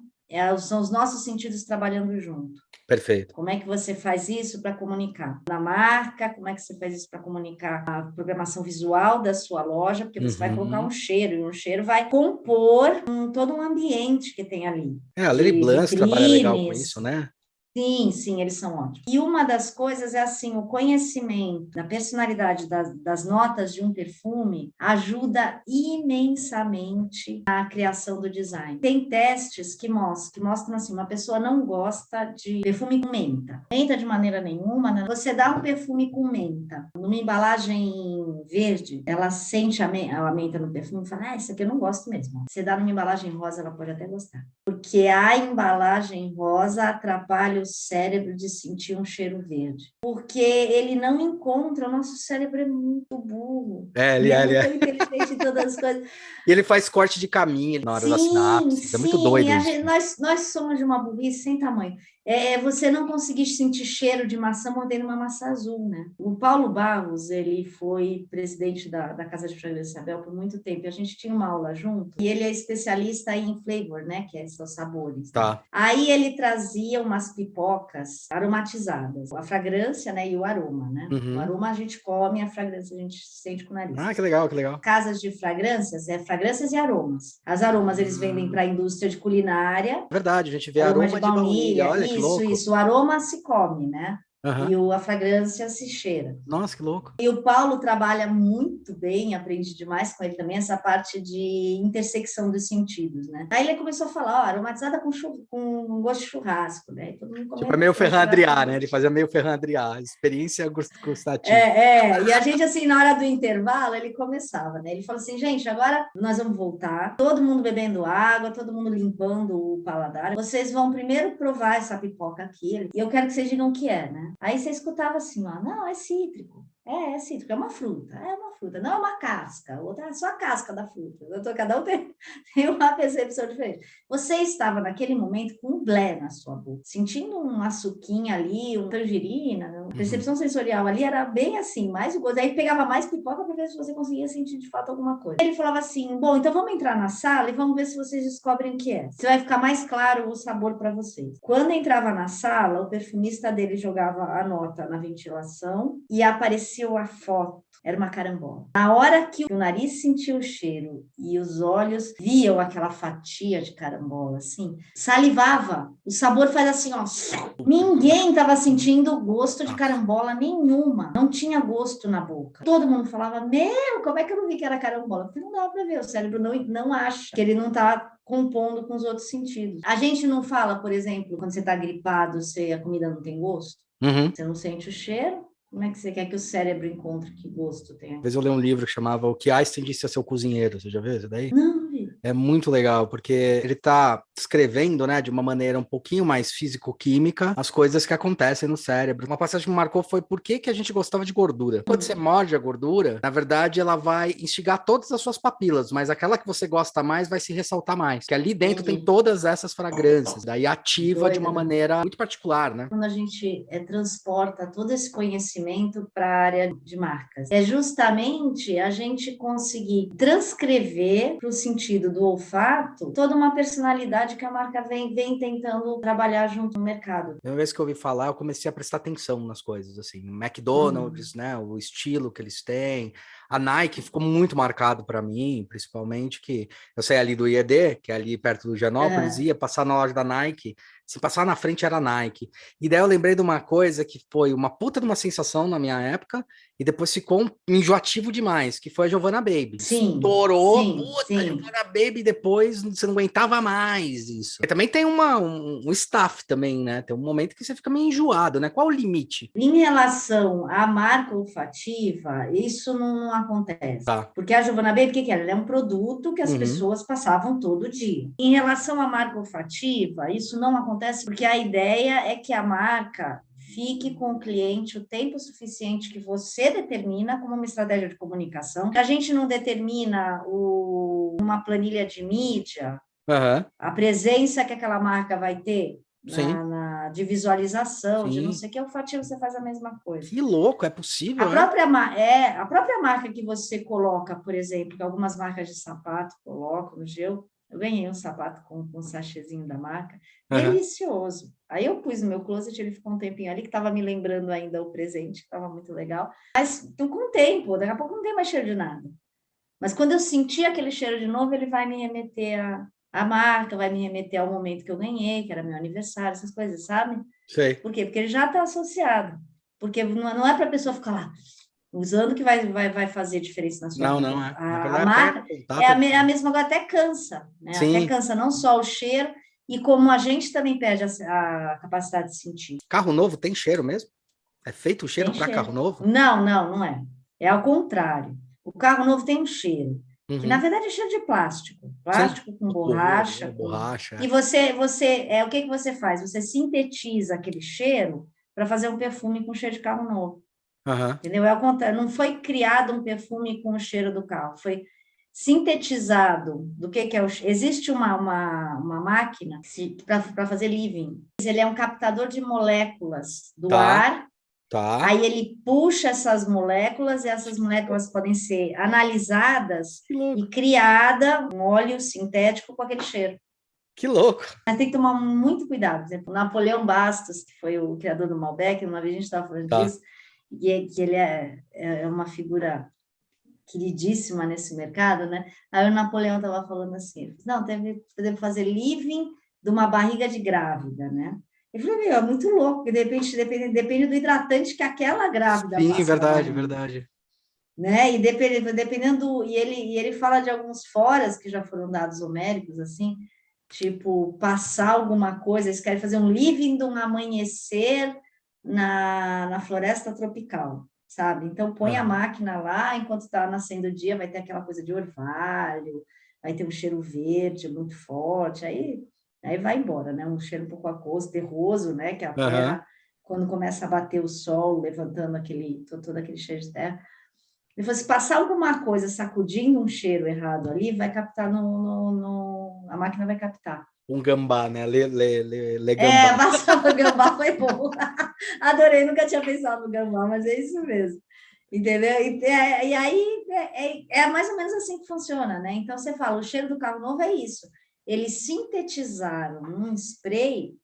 são os nossos sentidos trabalhando junto. Perfeito. Como é que você faz isso para comunicar na marca? Como é que você faz isso para comunicar a programação visual da sua loja? Porque você vai colocar um cheiro, e um cheiro vai compor todo um ambiente que tem ali. A Lely Blanc trabalha legal com isso, né? Sim, eles são ótimos. E uma das coisas é assim, o conhecimento da personalidade das notas de um perfume ajuda imensamente na criação do design. Tem testes que mostram assim, uma pessoa não gosta de perfume com menta. Menta de maneira nenhuma, né? Você dá um perfume com menta, numa embalagem verde, ela sente a menta no perfume e fala, isso aqui eu não gosto mesmo. Você dá numa embalagem rosa, ela pode até gostar. Porque a embalagem rosa atrapalha o cérebro de sentir um cheiro verde. Porque ele não encontra, o nosso cérebro é muito burro. Ele é muito inteligente em todas as coisas. E ele faz corte de caminho na hora da sinapse. É muito doido isso. Nós somos de uma burrice sem tamanho. Você não conseguir sentir cheiro de maçã mordendo uma maçã azul, né? O Paulo Barros, ele foi presidente da Casa de Fragrância Isabel por muito tempo. E a gente tinha uma aula junto. E ele é especialista em flavor, né? Que são os sabores. Tá. Né? Aí ele trazia umas pipocas aromatizadas. A fragrância, né? E o aroma, né? O aroma a gente come, a fragrância a gente sente com o nariz. Ah, que legal, que legal. Casas de fragrâncias, fragrâncias e aromas. As aromas eles vendem para a indústria de culinária. Verdade, a gente vê aroma de baunilha. Olha que louco. Isso. O aroma se come, né? Uhum. E a fragrância se cheira. Nossa, que louco. E o Paulo trabalha muito bem, aprendi demais com ele também, essa parte de intersecção dos sentidos, né? Aí ele começou a falar, aromatizada com gosto de churrasco, né? Todo mundo tipo, é meio Ferran Adrià, né? Ele fazia meio Ferran Adrià, experiência gustativa. E a gente, assim, na hora do intervalo, ele começava, né? Ele falou assim, gente, agora nós vamos voltar, todo mundo bebendo água, todo mundo limpando o paladar. Vocês vão primeiro provar essa pipoca aqui, e eu quero que vocês digam o que é, né? Aí você escutava assim, não, é cítrico. É cítrico, é uma fruta, não é uma casca, outra é só a casca da fruta. Cada um tem uma percepção diferente. Você estava naquele momento com um blé na sua boca, sentindo um açuquinha ali, uma tangerina, né? A percepção sensorial ali era bem assim, mais o gosto. Aí pegava mais pipoca para ver se você conseguia sentir de fato alguma coisa. Ele falava assim, bom, então vamos entrar na sala e vamos ver se vocês descobrem o que é. Se vai ficar mais claro o sabor para vocês. Quando entrava na sala, o perfumista dele jogava a nota na ventilação e aparecia a foto, era uma carambola. Na hora que o nariz sentiu o cheiro e os olhos viam aquela fatia de carambola, assim, salivava. O sabor faz assim, ó. Ninguém estava sentindo gosto de carambola nenhuma. Não tinha gosto na boca. Todo mundo falava, como é que eu não vi que era carambola? Porque não dá para ver, o cérebro não acha que ele não está compondo com os outros sentidos. A gente não fala, por exemplo, quando você está gripado, a comida não tem gosto? Você não sente o cheiro? Como é que você quer que o cérebro encontre que gosto tem? Às vezes eu li um livro que chamava O que Einstein disse a seu cozinheiro, você já viu isso daí? Não vi. É muito legal, porque ele está descrevendo, né, de uma maneira um pouquinho mais físico-química as coisas que acontecem no cérebro. Uma passagem que me marcou foi por que que a gente gostava de gordura. Quando você morde a gordura, na verdade, ela vai instigar todas as suas papilas, mas aquela que você gosta mais vai se ressaltar mais. Que ali dentro tem todas essas fragrâncias, daí ativa de uma maneira muito particular, né? Quando a gente transporta todo esse conhecimento para a área de marcas, é justamente a gente conseguir transcrever para o sentido do olfato toda uma personalidade que a marca vem tentando trabalhar junto no mercado. Uma vez que eu ouvi falar, eu comecei a prestar atenção nas coisas, assim, McDonald's, né, o estilo que eles têm, a Nike ficou muito marcado para mim, principalmente que eu saí ali do IED, que é ali perto do Higienópolis, ia passar na loja da Nike, se passar na frente era Nike, e daí eu lembrei de uma coisa que foi uma puta de uma sensação na minha época, e depois ficou enjoativo demais, que foi a Giovanna Baby. Sim, Estourou, sim, puta, sim. Giovanna Baby, depois você não aguentava mais isso. E também tem um staff também, né? Tem um momento que você fica meio enjoado, né? Qual o limite? Em relação à marca olfativa, isso não acontece. Tá. Porque a Giovanna Baby, o que era? Ela é um produto que as pessoas passavam todo dia. Em relação à marca olfativa, isso não acontece porque a ideia é que a marca fique com o cliente o tempo suficiente que você determina como uma estratégia de comunicação. A gente não determina uma planilha de mídia, a presença que aquela marca vai ter de visualização, de não sei o que, olfativo você faz a mesma coisa. Que louco, é possível, a própria marca que você coloca, por exemplo, que algumas marcas de sapato colocam no gel. Eu ganhei um sapato com um sachêzinho da marca, delicioso. Aí eu pus no meu closet, ele ficou um tempinho ali, que estava me lembrando ainda o presente, que estava muito legal. Mas com o tempo, daqui a pouco não tem mais cheiro de nada. Mas quando eu sentir aquele cheiro de novo, ele vai me remeter a marca, vai me remeter ao momento que eu ganhei, que era meu aniversário, essas coisas, sabe? Sei. Por quê? Porque ele já está associado. Porque não é para a pessoa ficar lá usando que vai fazer diferença na sua vida. Não é. A marca é a mesma coisa, até cansa, né? Sim. Até cansa não só o cheiro, e como a gente também perde a capacidade de sentir. Carro novo tem cheiro mesmo? É feito o cheiro para carro novo? Não é. É ao contrário. O carro novo tem um cheiro, que na verdade é cheiro de plástico. Plástico com borracha. Borracha. E você o que você faz? Você sintetiza aquele cheiro para fazer um perfume com cheiro de carro novo. Entendeu? É ao contrário. Não foi criado um perfume com o cheiro do carro, foi sintetizado do que é o cheiro. Existe uma máquina para fazer living. Ele é um captador de moléculas do ar. Aí ele puxa essas moléculas e essas moléculas podem ser analisadas e criada um óleo sintético com aquele cheiro. Que louco! Mas tem que tomar muito cuidado. Por exemplo, Napoleão Bastos, que foi o criador do Malbec, uma vez a gente estava falando disso, e que ele é uma figura queridíssima nesse mercado, né? Aí o Napoleão estava falando assim, não, deve fazer living de uma barriga de grávida, né? Eu falei, é muito louco, porque de repente depende do hidratante que aquela grávida Sim, passa. verdade. Né? E dependendo e ele fala de alguns foras que já foram dados homéricos, assim, tipo, passar alguma coisa, eles querem fazer um living de um amanhecer na floresta tropical, sabe? Então, põe a máquina lá, enquanto está nascendo o dia, vai ter aquela coisa de orvalho, vai ter um cheiro verde muito forte, aí vai embora, né? Um cheiro um pouco aquoso, terroso, né? Que a terra, quando começa a bater o sol, levantando todo aquele cheiro de terra. E se passar alguma coisa sacudindo um cheiro errado ali, vai captar a máquina vai captar. Um gambá, né? Gambá. Passar no gambá foi bom. Adorei, nunca tinha pensado no gambá, mas é isso mesmo. Entendeu? E aí é mais ou menos assim que funciona, né? Então você fala, o cheiro do carro novo é isso. Eles sintetizaram num spray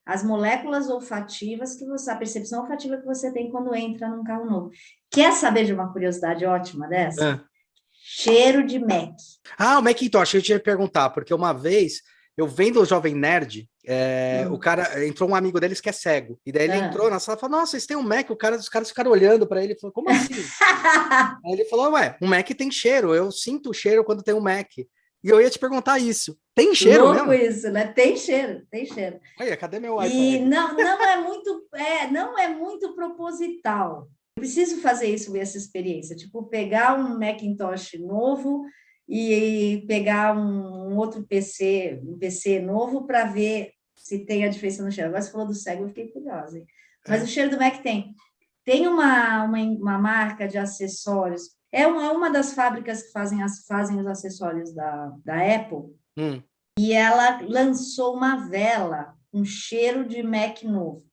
as moléculas olfativas a percepção olfativa que você tem quando entra num carro novo. Quer saber de uma curiosidade ótima dessa? Cheiro de Mac. O Macintosh, eu ia perguntar, porque uma vez eu vendo o Jovem Nerd, o cara, entrou um amigo deles que é cego, e daí ele entrou na sala e falou, nossa, vocês têm um Mac? Os caras ficaram olhando para ele e falou, como assim? Aí ele falou, um Mac tem cheiro, eu sinto o cheiro quando tem um Mac. E eu ia te perguntar isso. Tem cheiro louco mesmo? Isso, né? Tem cheiro. Olha, cadê meu iPad? E não é muito proposital. Eu preciso fazer essa experiência, tipo, pegar um Macintosh novo e pegar um outro PC, um PC novo para ver se tem a diferença no cheiro. Agora você falou do cego, eu fiquei curiosa. Hein? Mas o cheiro do Mac tem. Tem uma marca de acessórios. É uma das fábricas que fazem os acessórios da Apple. E ela lançou uma vela com cheiro de Mac novo.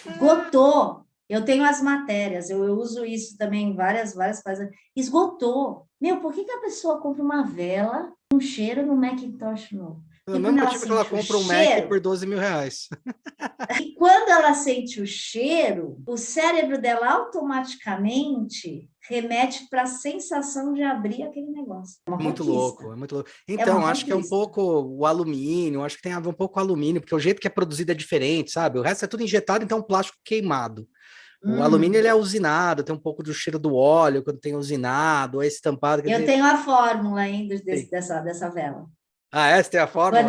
Esgotou. Eu tenho as matérias, eu uso isso também em várias coisas. Esgotou. Meu, por que a pessoa compra uma vela com cheiro no Macintosh novo? Pelo mesmo motivo que ela compra um Mac por 12 mil reais. E quando ela sente o cheiro, o cérebro dela automaticamente remete para a sensação de abrir aquele negócio. É muito louco. Então, acho que é um pouco o alumínio, acho que tem a ver um pouco com o alumínio, porque o jeito que é produzido é diferente, sabe? O resto é tudo injetado, então é um plástico queimado. O alumínio, ele é usinado, tem um pouco do cheiro do óleo quando tem usinado, é estampado. Eu tenho a fórmula ainda dessa vela. Ah, você tem a fórmula?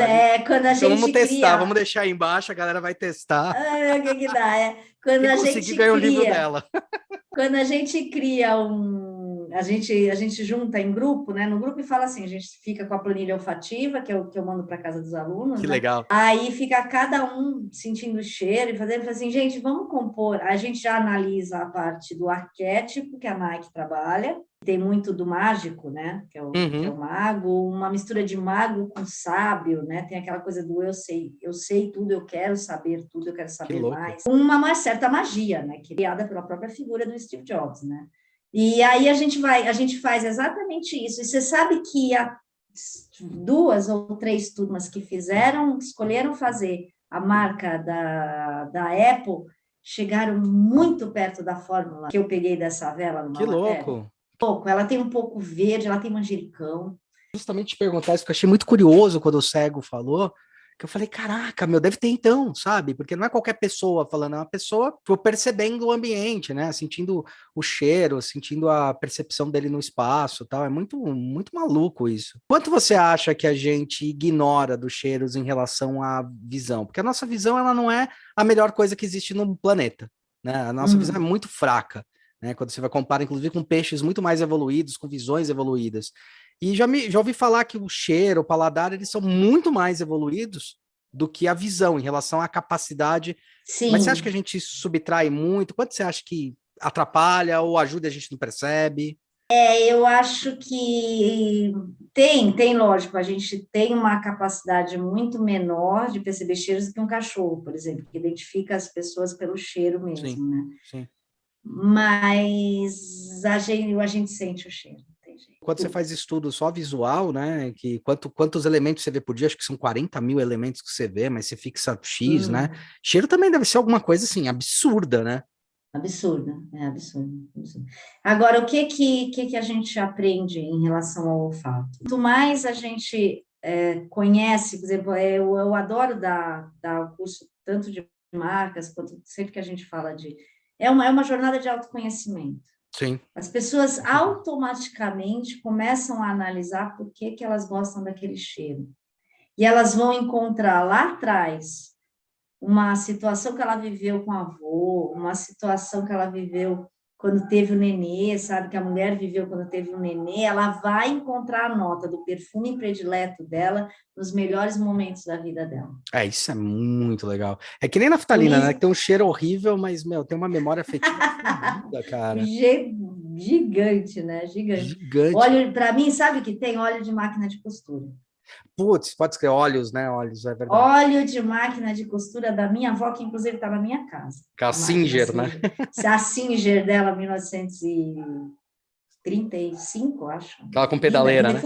Quando a gente vamos testar, vamos deixar aí embaixo, a galera vai testar. O que dá? Quando quem a conseguir gente ganhar o livro dela. Quando a gente cria a gente junta em grupo, né? No grupo e fala assim, a gente fica com a planilha olfativa, que é o que eu mando para casa dos alunos. Que né? legal. Aí fica cada um sentindo o cheiro e fazendo assim, gente, vamos compor. A gente já analisa a parte do arquétipo que a Nike trabalha. Tem muito do mágico, né? Que é o mago, uma mistura de mago com sábio, né? Tem aquela coisa do eu sei tudo, eu quero saber tudo, eu quero saber mais. Uma certa magia, né? Criada pela própria figura do Steve Jobs, né? E aí a gente faz exatamente isso. E você sabe que há 2 ou 3 turmas que escolheram fazer a marca da Apple, chegaram muito perto da fórmula que eu peguei dessa vela numa matéria. Que louco! Ela tem um pouco verde, ela tem manjericão. Justamente te perguntar isso, porque eu achei muito curioso quando o cego falou, que eu falei, caraca, deve ter então, sabe? Porque não é qualquer pessoa falando, é uma pessoa percebendo o ambiente, né? Sentindo o cheiro, sentindo a percepção dele no espaço, tal. É muito, muito maluco isso. Quanto você acha que a gente ignora dos cheiros em relação à visão? Porque a nossa visão, ela não é a melhor coisa que existe no planeta, né? A nossa visão é muito fraca, né? Quando você vai comparar, inclusive, com peixes muito mais evoluídos, com visões evoluídas. E já ouvi falar que o cheiro, o paladar, eles são muito mais evoluídos do que a visão em relação à capacidade. Sim. Mas você acha que a gente subtrai muito? Quanto você acha que atrapalha ou ajuda e a gente não percebe? Eu acho que tem, lógico, a gente tem uma capacidade muito menor de perceber cheiros do que um cachorro, por exemplo, que identifica as pessoas pelo cheiro mesmo, sim, né? Sim. Mas a gente sente o cheiro. Quando você faz estudo só visual, né, que quantos elementos você vê por dia, acho que são 40 mil elementos que você vê, mas você fixa X, né? Cheiro também deve ser alguma coisa, assim, absurda, né? Absurda. Agora, o que a gente aprende em relação ao olfato? Quanto mais a gente conhece, por exemplo, eu adoro dar o curso tanto de marcas, quanto sempre que a gente fala de... É uma jornada de autoconhecimento. Sim. As pessoas automaticamente começam a analisar por que elas gostam daquele cheiro. E elas vão encontrar lá atrás uma situação que ela viveu com a avó, uma situação que ela viveu quando teve o nenê, sabe? Que a mulher viveu quando teve um nenê, ela vai encontrar a nota do perfume predileto dela nos melhores momentos da vida dela. Isso é muito legal. É que nem naftalina, né? Que tem um cheiro horrível, mas, tem uma memória afetiva fodida, cara. Gigante, né? Gigante. Óleo, para mim, sabe o que tem? Óleo de máquina de costura. Putz, pode escrever óleos, né? Óleos, é verdade. Óleo de máquina de costura da minha avó, que inclusive está na minha casa. A Singer, né? A Singer dela, 1935, acho. Aquela com pedaleira, né?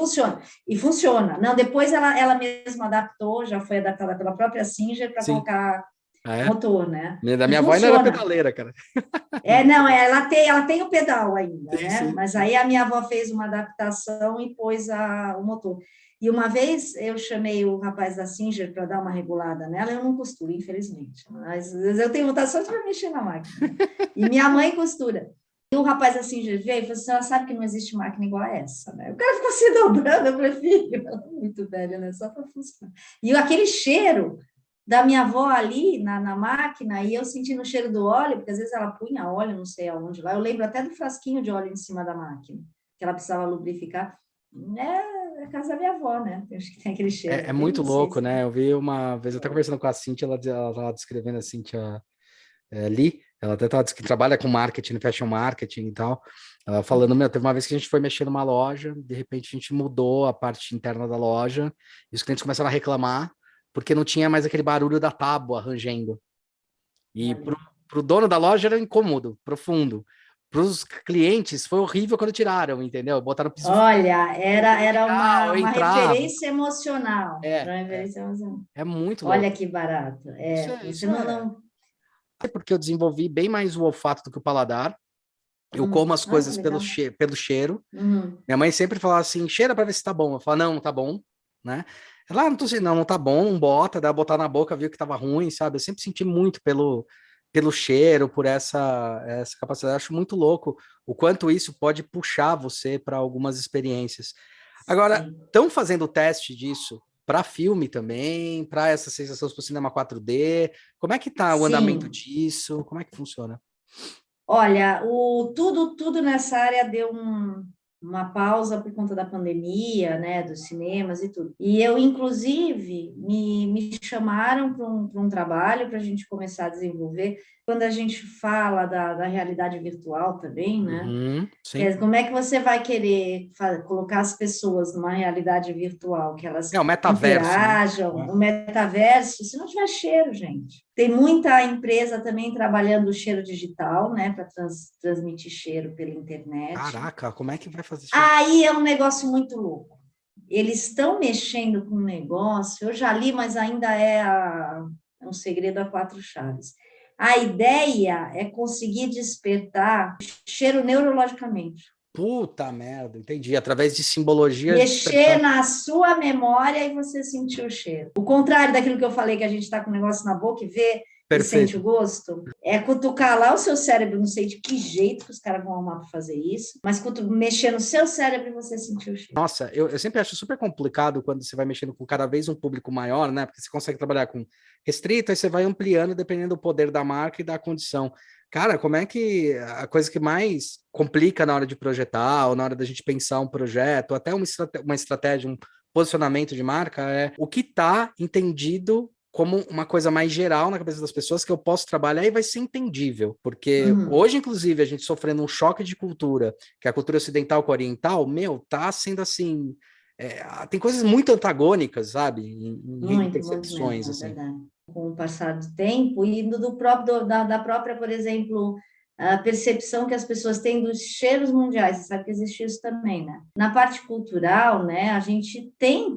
E funciona. Não, depois ela mesma adaptou, já foi adaptada pela própria Singer para colocar motor, né? Da minha avó ainda era pedaleira, cara. Não, ela tem o pedal ainda, sim, né? Sim. Mas aí a minha avó fez uma adaptação e pôs o motor. E uma vez eu chamei o rapaz da Singer para dar uma regulada nela, eu não costuro, infelizmente, mas eu tenho vontade só de mexer na máquina. E minha mãe costura. E o rapaz da Singer veio e falou assim, ela sabe que não existe máquina igual a essa, né? O cara ficou se dobrando, eu falei, filho, ela é muito velha, né? Só para funcionar. E aquele cheiro da minha avó ali na máquina, e eu sentindo o cheiro do óleo, porque às vezes ela punha óleo, não sei aonde lá, eu lembro até do frasquinho de óleo em cima da máquina, que ela precisava lubrificar. a casa da minha avó, né? Acho que tem aquele cheiro. É muito louco, né? Eu vi uma vez, eu estava conversando com a Cíntia, ela estava descrevendo a Cíntia Lee, ela até trabalha com marketing, fashion marketing e tal, ela falando, meu, teve uma vez que a gente foi mexer numa loja, de repente a gente mudou a parte interna da loja, e os clientes começaram a reclamar, porque não tinha mais aquele barulho da tábua rangendo. E pro dono da loja era incômodo, profundo. Para os clientes foi horrível quando tiraram, entendeu? Botaram piso. Olha, era uma entrava. referência emocional. É muito Olha louco. que barato. Você não... É porque eu desenvolvi bem mais o olfato do que o paladar. Eu como as coisas pelo cheiro. Minha mãe sempre falava assim, cheira para ver se tá bom. Eu falava, não tá bom, né? Ela, não tô sentindo, não tá bom, não bota. Daí botar na boca, viu que tava ruim, sabe? Eu sempre senti muito pelo cheiro, por essa capacidade. Eu acho muito louco o quanto isso pode puxar você para algumas experiências. Agora, estão fazendo o teste disso para filme também, para essa sensação para o cinema 4D? Como é que tá o andamento disso? Como é que funciona? Olha, tudo nessa área deu uma pausa por conta da pandemia, né, dos cinemas e tudo. E eu, inclusive, me chamaram para um trabalho para a gente começar a desenvolver. Quando a gente fala da realidade virtual também, né? Como é que você vai querer colocar as pessoas numa realidade virtual, que elas o metaverso, interajam, no metaverso, se não tiver cheiro, gente. Tem muita empresa também trabalhando o cheiro digital, né, para transmitir cheiro pela internet. Caraca, como é que vai fazer isso? Aí é um negócio muito louco. Eles estão mexendo com um negócio, eu já li, mas ainda é um segredo a quatro chaves. A ideia é conseguir despertar cheiro neurologicamente. Puta merda, entendi. Através de simbologia. Mexer na sua memória e você sentir o cheiro. O contrário daquilo que eu falei, que a gente está com o negócio na boca e vê e sente o gosto, é cutucar lá o seu cérebro, não sei de que jeito que os caras vão arrumar para fazer isso, mas mexer no seu cérebro e você sentir o cheiro. Nossa, eu sempre acho super complicado quando você vai mexendo com cada vez um público maior, né? Porque você consegue trabalhar com restrito, aí você vai ampliando dependendo do poder da marca e da condição. Cara, como é que a coisa que mais complica na hora de projetar, ou na hora da gente pensar um projeto, ou até uma estratégia, um posicionamento de marca, é o que está entendido como uma coisa mais geral na cabeça das pessoas que eu posso trabalhar e vai ser entendível. Porque hoje, inclusive, a gente sofrendo um choque de cultura, que é a cultura ocidental com a oriental, tá sendo assim... tem coisas muito antagônicas, sabe? Em percepções, assim. É verdade. Com o passar do tempo e da própria, por exemplo, a percepção que as pessoas têm dos cheiros mundiais. Você sabe que existe isso também, né? Na parte cultural, né, a gente tem,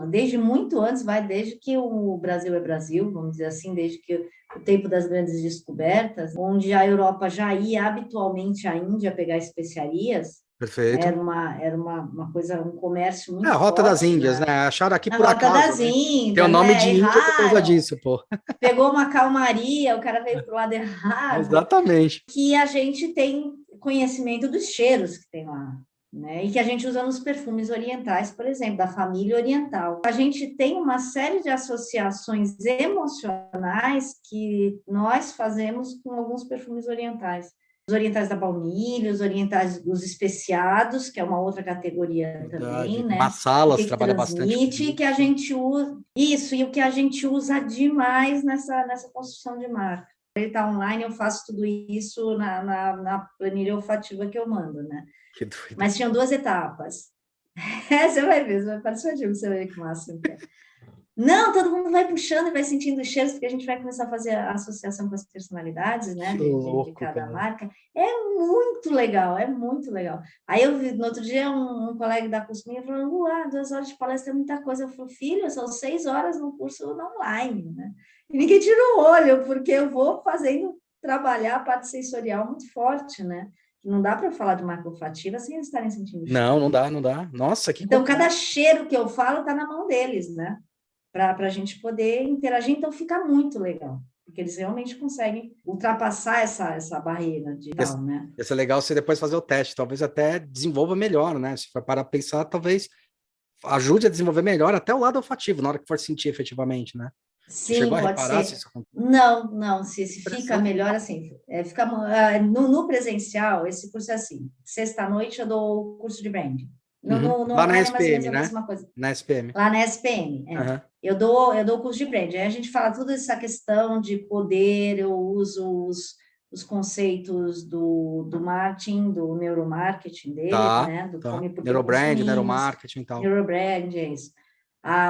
desde muito antes, desde que o Brasil é Brasil, vamos dizer assim, desde que o tempo das grandes descobertas, onde a Europa já ia habitualmente à Índia pegar especiarias. Perfeito. Era uma coisa, um comércio muito forte. A Rota das Índias, né? Acharam aqui por acaso. Rota das Índias, tem o nome de Índia por causa disso, pô. Pegou uma calmaria, o cara veio pro lado errado. Exatamente. Que a gente tem conhecimento dos cheiros que tem lá, né? E que a gente usa nos perfumes orientais, por exemplo, da família oriental. A gente tem uma série de associações emocionais que nós fazemos com alguns perfumes orientais. Os orientais da baunilha, os orientais dos especiados, que é uma outra categoria também, né? Massalas trabalha bastante. Que a gente usa isso, e o que a gente usa demais nessa construção de marca. Ele está online, eu faço tudo isso na planilha olfativa que eu mando, né? Que doido. Mas tinham 2 etapas. Você vai ver, você vai participar de você vai ver que massa. Não, todo mundo vai puxando e vai sentindo os cheiros, porque a gente vai começar a fazer a associação com as personalidades, né, de cada marca. É muito legal, é muito legal. Aí eu vi, no outro dia, um colega da curso minha falando, 2 horas de palestra é muita coisa. Eu falei, filho, são 6 horas no curso online, né? E ninguém tira o olho, porque eu vou trabalhar a parte sensorial muito forte, né? Não dá para falar de marca olfativa sem eles estarem sentindo cheiro. Não dá. Nossa, que Então, cada cheiro que eu falo está na mão deles, né? Para a gente poder interagir, então fica muito legal, porque eles realmente conseguem ultrapassar essa barreira digital, né? Ia ser legal você depois fazer o teste, talvez até desenvolva melhor, né? Se for parar para pensar, talvez ajude a desenvolver melhor até o lado olfativo, na hora que for sentir efetivamente, né? Sim, pode ser. Se isso não, se fica melhor assim, no presencial, esse curso é assim, sexta-noite eu dou o curso de branding. Lá na é mais ou menos SPM, a né? mesma coisa. Na SPM. Lá na SPM, Aham. eu dou curso de brand. Aí a gente fala toda essa questão de poder, eu uso os conceitos do marketing, do neuromarketing dele, Tá, né? Do tá. como e por que Neurobrand, consumimos, neuromarketing e tal. neurobrand, é isso.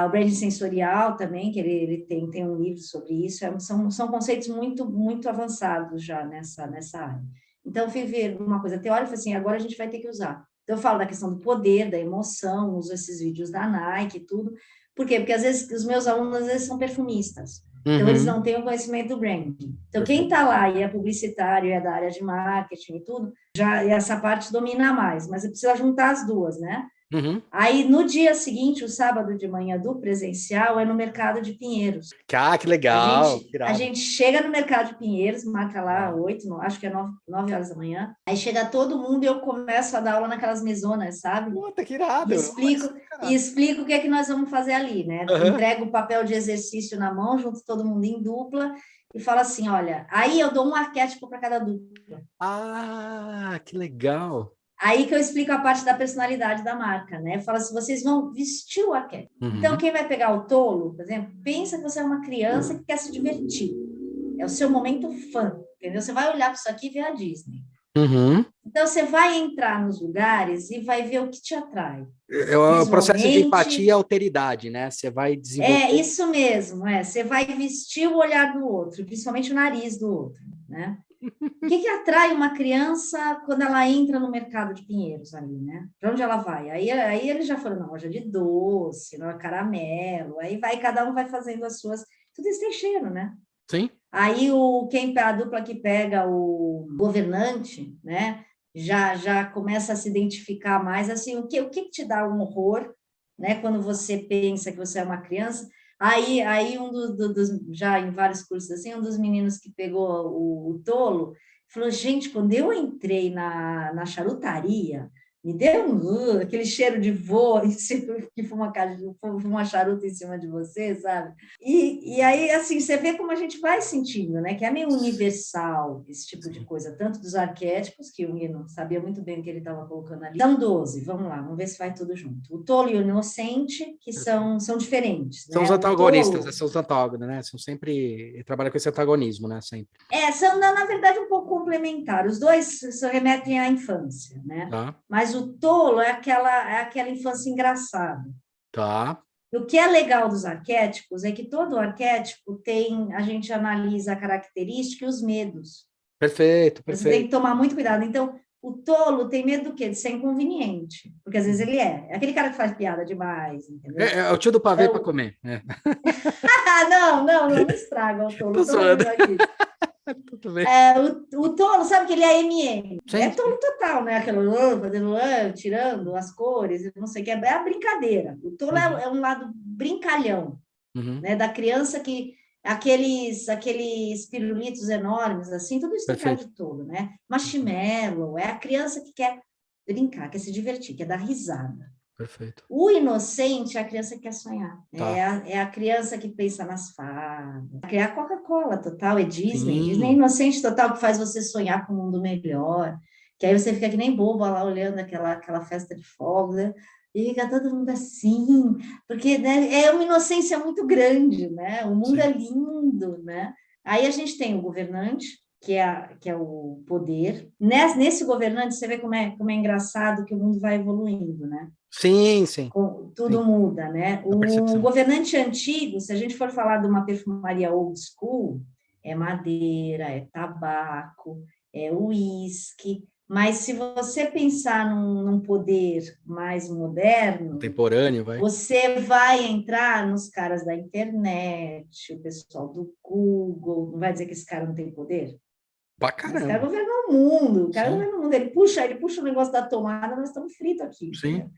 O branding sensorial também, que ele tem um livro sobre isso, são conceitos muito, muito avançados já nessa área. Então, eu fui ver uma coisa teórica e falei assim, agora a gente vai ter que usar. Então, eu falo da questão do poder, da emoção, uso esses vídeos da Nike e tudo. Por quê? Porque, às vezes, os meus alunos, às vezes, são perfumistas. Então, eles não têm o conhecimento do branding. Então, quem Perfeito. está lá e é publicitário, é da área de marketing e tudo, já essa parte domina mais, mas você precisa juntar as duas, né? Uhum. Aí, no dia seguinte, o sábado de manhã do presencial, é no Mercado de Pinheiros. Ah, que A legal, gente, a irado. gente chega no Mercado de Pinheiros, marca lá Irado. 8, acho que é 9 horas da manhã. Aí chega todo mundo e eu começo a dar aula naquelas mesonas, sabe? Puta, que E irado. Olha explico, só, e caralho. explico o que é que nós vamos fazer ali, né? Aham. Entrego o papel de exercício na mão, junto todo mundo em dupla, e falo assim: olha, aí eu dou um arquétipo para cada dupla. Ah, que legal. Aí que eu explico a parte da personalidade da marca, né? Eu falo assim: vocês vão vestir o arquétipo. Então, Uhum. quem vai pegar o tolo, por exemplo, pensa que você é uma criança que quer se divertir. É o seu momento fã, entendeu? Você vai olhar para isso aqui e ver a Disney. Uhum. Então, você vai entrar nos lugares e vai ver o que te atrai. É o processo de empatia e Visualmente, alteridade, né? Você vai é desenvolver. isso mesmo, Você vai vestir o olhar do outro, principalmente o nariz do outro, né? O que atrai uma criança quando ela entra no mercado de Pinheiros ali, né? Para onde ela vai? Aí eles já foram na loja de doce, na caramelo, aí vai, cada um vai fazendo as suas. Tudo isso tem cheiro, né? Sim. Aí a dupla que pega o governante, né? Já começa a se identificar mais assim, o que te dá um horror, né? Quando você pensa que você é uma criança. Aí um já em vários cursos assim, um dos meninos que pegou o tolo falou: gente, quando eu entrei na charutaria, me deu aquele cheiro de vô que fuma charuto em cima de você, sabe? E aí, assim, você vê como a gente vai sentindo, né? Que é meio universal esse tipo de Sim. coisa, tanto dos arquétipos, que o Nino sabia muito bem o que ele estava colocando ali. São 12, vamos lá, vamos ver se vai tudo junto. O tolo e o inocente, que são diferentes, São os né? O antagonistas, tolo são os antágonos, né? São sempre. Trabalha com esse antagonismo, né? Sempre. são, na verdade, um pouco complementares. Os dois se remetem à infância, né? Tá, Mas o tolo é aquela infância engraçada. tá. O que é legal dos arquétipos é que todo arquétipo a gente analisa a característica e os medos. Perfeito, Então, você tem que perfeito. tomar muito cuidado. Então, o tolo tem medo do quê? De ser inconveniente, porque às vezes ele é. É aquele cara que faz piada demais, entendeu? É o tio do pavê para Então, comer. É. não estraga o tolo. Tô O tolo zoando. é aqui. Tudo bem. O tolo, sabe que ele é MM? É Sim, tolo sim. total, né? Aquele fazendo, tirando as cores, não sei o que. É a brincadeira. O tolo Uhum, é um lado brincalhão, uhum. né? Da criança que aqueles pirulitos enormes, assim, tudo isso tem cara Perfeito. de tolo, né? Marshmallow, é a criança que quer brincar, quer se divertir, quer dar risada. Perfeito. O inocente é a criança que quer sonhar, Tá. é a criança que pensa nas fadas. É a Coca-Cola total, é Disney. Disney é Sim. inocente total, que faz você sonhar com um mundo melhor. Que aí você fica que nem boba lá olhando aquela festa de fogos, né? E fica todo mundo assim, porque, né, é uma inocência muito grande, né? O mundo é Sim. lindo, né? Aí a gente tem o governante, que é o poder. Nesse governante, você vê como é engraçado que o mundo vai evoluindo, né? Sim, sim. Tudo Sim. muda, né? A O percepção. governante antigo, se a gente for falar de uma perfumaria old school, é madeira, é tabaco, é uísque, mas se você pensar num poder mais moderno, Contemporâneo, vai. você vai entrar nos caras da internet, o pessoal do Google, não vai dizer que esse cara não tem poder? Pra Esse cara caramba. governa o mundo, o cara Sim, governa o mundo, ele puxa o negócio da tomada, nós estamos fritos aqui, sim. entendeu?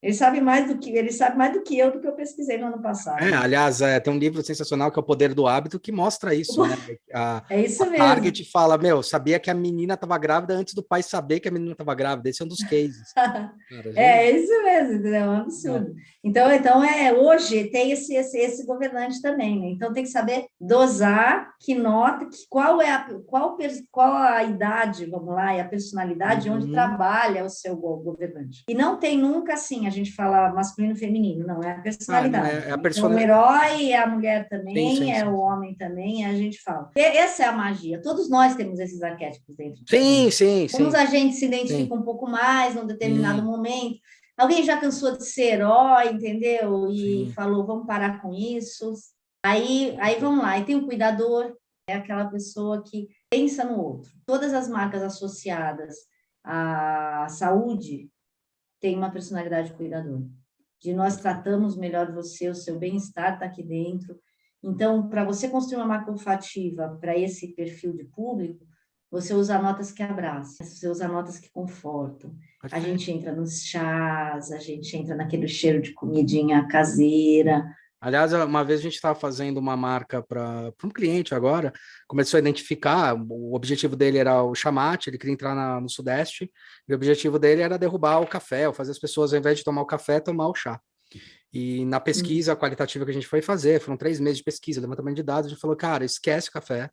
Ele sabe mais do que eu, do que eu pesquisei no ano passado. Aliás, tem um livro sensacional que é O Poder do Hábito, que mostra isso, né? É isso mesmo. Target fala, sabia que a menina estava grávida antes do pai saber que a menina estava grávida. Esse é um dos cases. Cara, é isso mesmo, entendeu? É um absurdo. Então hoje tem esse governante também, né? Então tem que saber dosar, qual a idade, vamos lá, e a personalidade onde trabalha o seu governante. E não tem nunca assim, a gente fala masculino e feminino, não, é a personalidade. É a personalidade. Então, o herói é a mulher também, sim, o homem também, a gente fala. Essa é a magia. Todos nós temos esses arquétipos dentro de sim. Uns a gente se identifica um pouco mais num determinado momento. Alguém já cansou de ser herói, entendeu? E falou, vamos parar com isso. Aí vamos lá. E tem o cuidador, é aquela pessoa que pensa no outro. Todas as marcas associadas à saúde têm uma personalidade de cuidador. De nós tratamos melhor você, o seu bem-estar está aqui dentro. Então, para você construir uma marca olfativa para esse perfil de público, você usa notas que abraçam, você usa notas que confortam. A gente entra nos chás, a gente entra naquele cheiro de comidinha caseira. Aliás, uma vez a gente estava fazendo uma marca para um cliente agora, começou a identificar, o objetivo dele era o chamate, ele queria entrar no Sudeste, e o objetivo dele era derrubar o café, ou fazer as pessoas, ao invés de tomar o café, tomar o chá. E na pesquisa qualitativa que a gente foi fazer, foram 3 meses de pesquisa, levantamento de dados, a gente falou, cara, esquece o café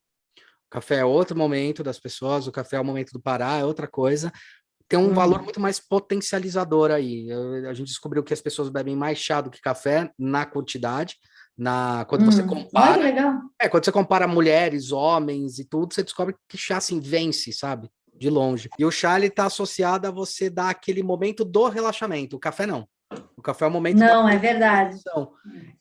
é outro momento das pessoas, o café é o momento do parar, é outra coisa, tem um valor muito mais potencializador aí. A gente descobriu que as pessoas bebem mais chá do que café na quantidade, quando você compara... Olha que legal. Quando você compara mulheres, homens e tudo, você descobre que chá, assim, vence, sabe? De longe. E o chá, ele tá associado a você dar aquele momento do relaxamento, o café não. O café é o momento da é verdade.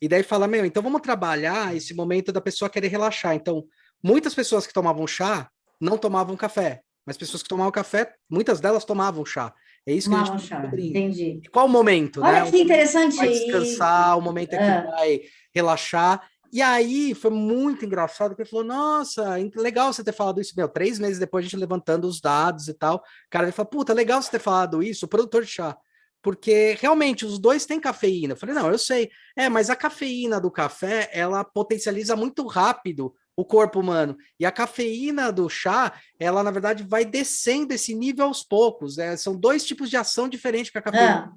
E daí fala, então vamos trabalhar esse momento da pessoa querer relaxar. Então, muitas pessoas que tomavam chá não tomavam café, mas pessoas que tomavam café, muitas delas tomavam chá. É isso que a gente chá, entendi. E qual o momento, Olha né? que interessante. Vai descansar, o momento é que vai relaxar. E aí foi muito engraçado, porque ele falou, nossa, legal você ter falado isso. 3 meses depois a gente levantando os dados e tal. O cara, ele falou, puta, legal você ter falado isso, o produtor de chá. Porque realmente os dois têm cafeína. Eu falei, não, eu sei. Mas a cafeína do café, ela potencializa muito rápido o corpo humano. E a cafeína do chá, ela, na verdade, vai descendo esse nível aos poucos. São 2 tipos de ação diferentes que a cafeína.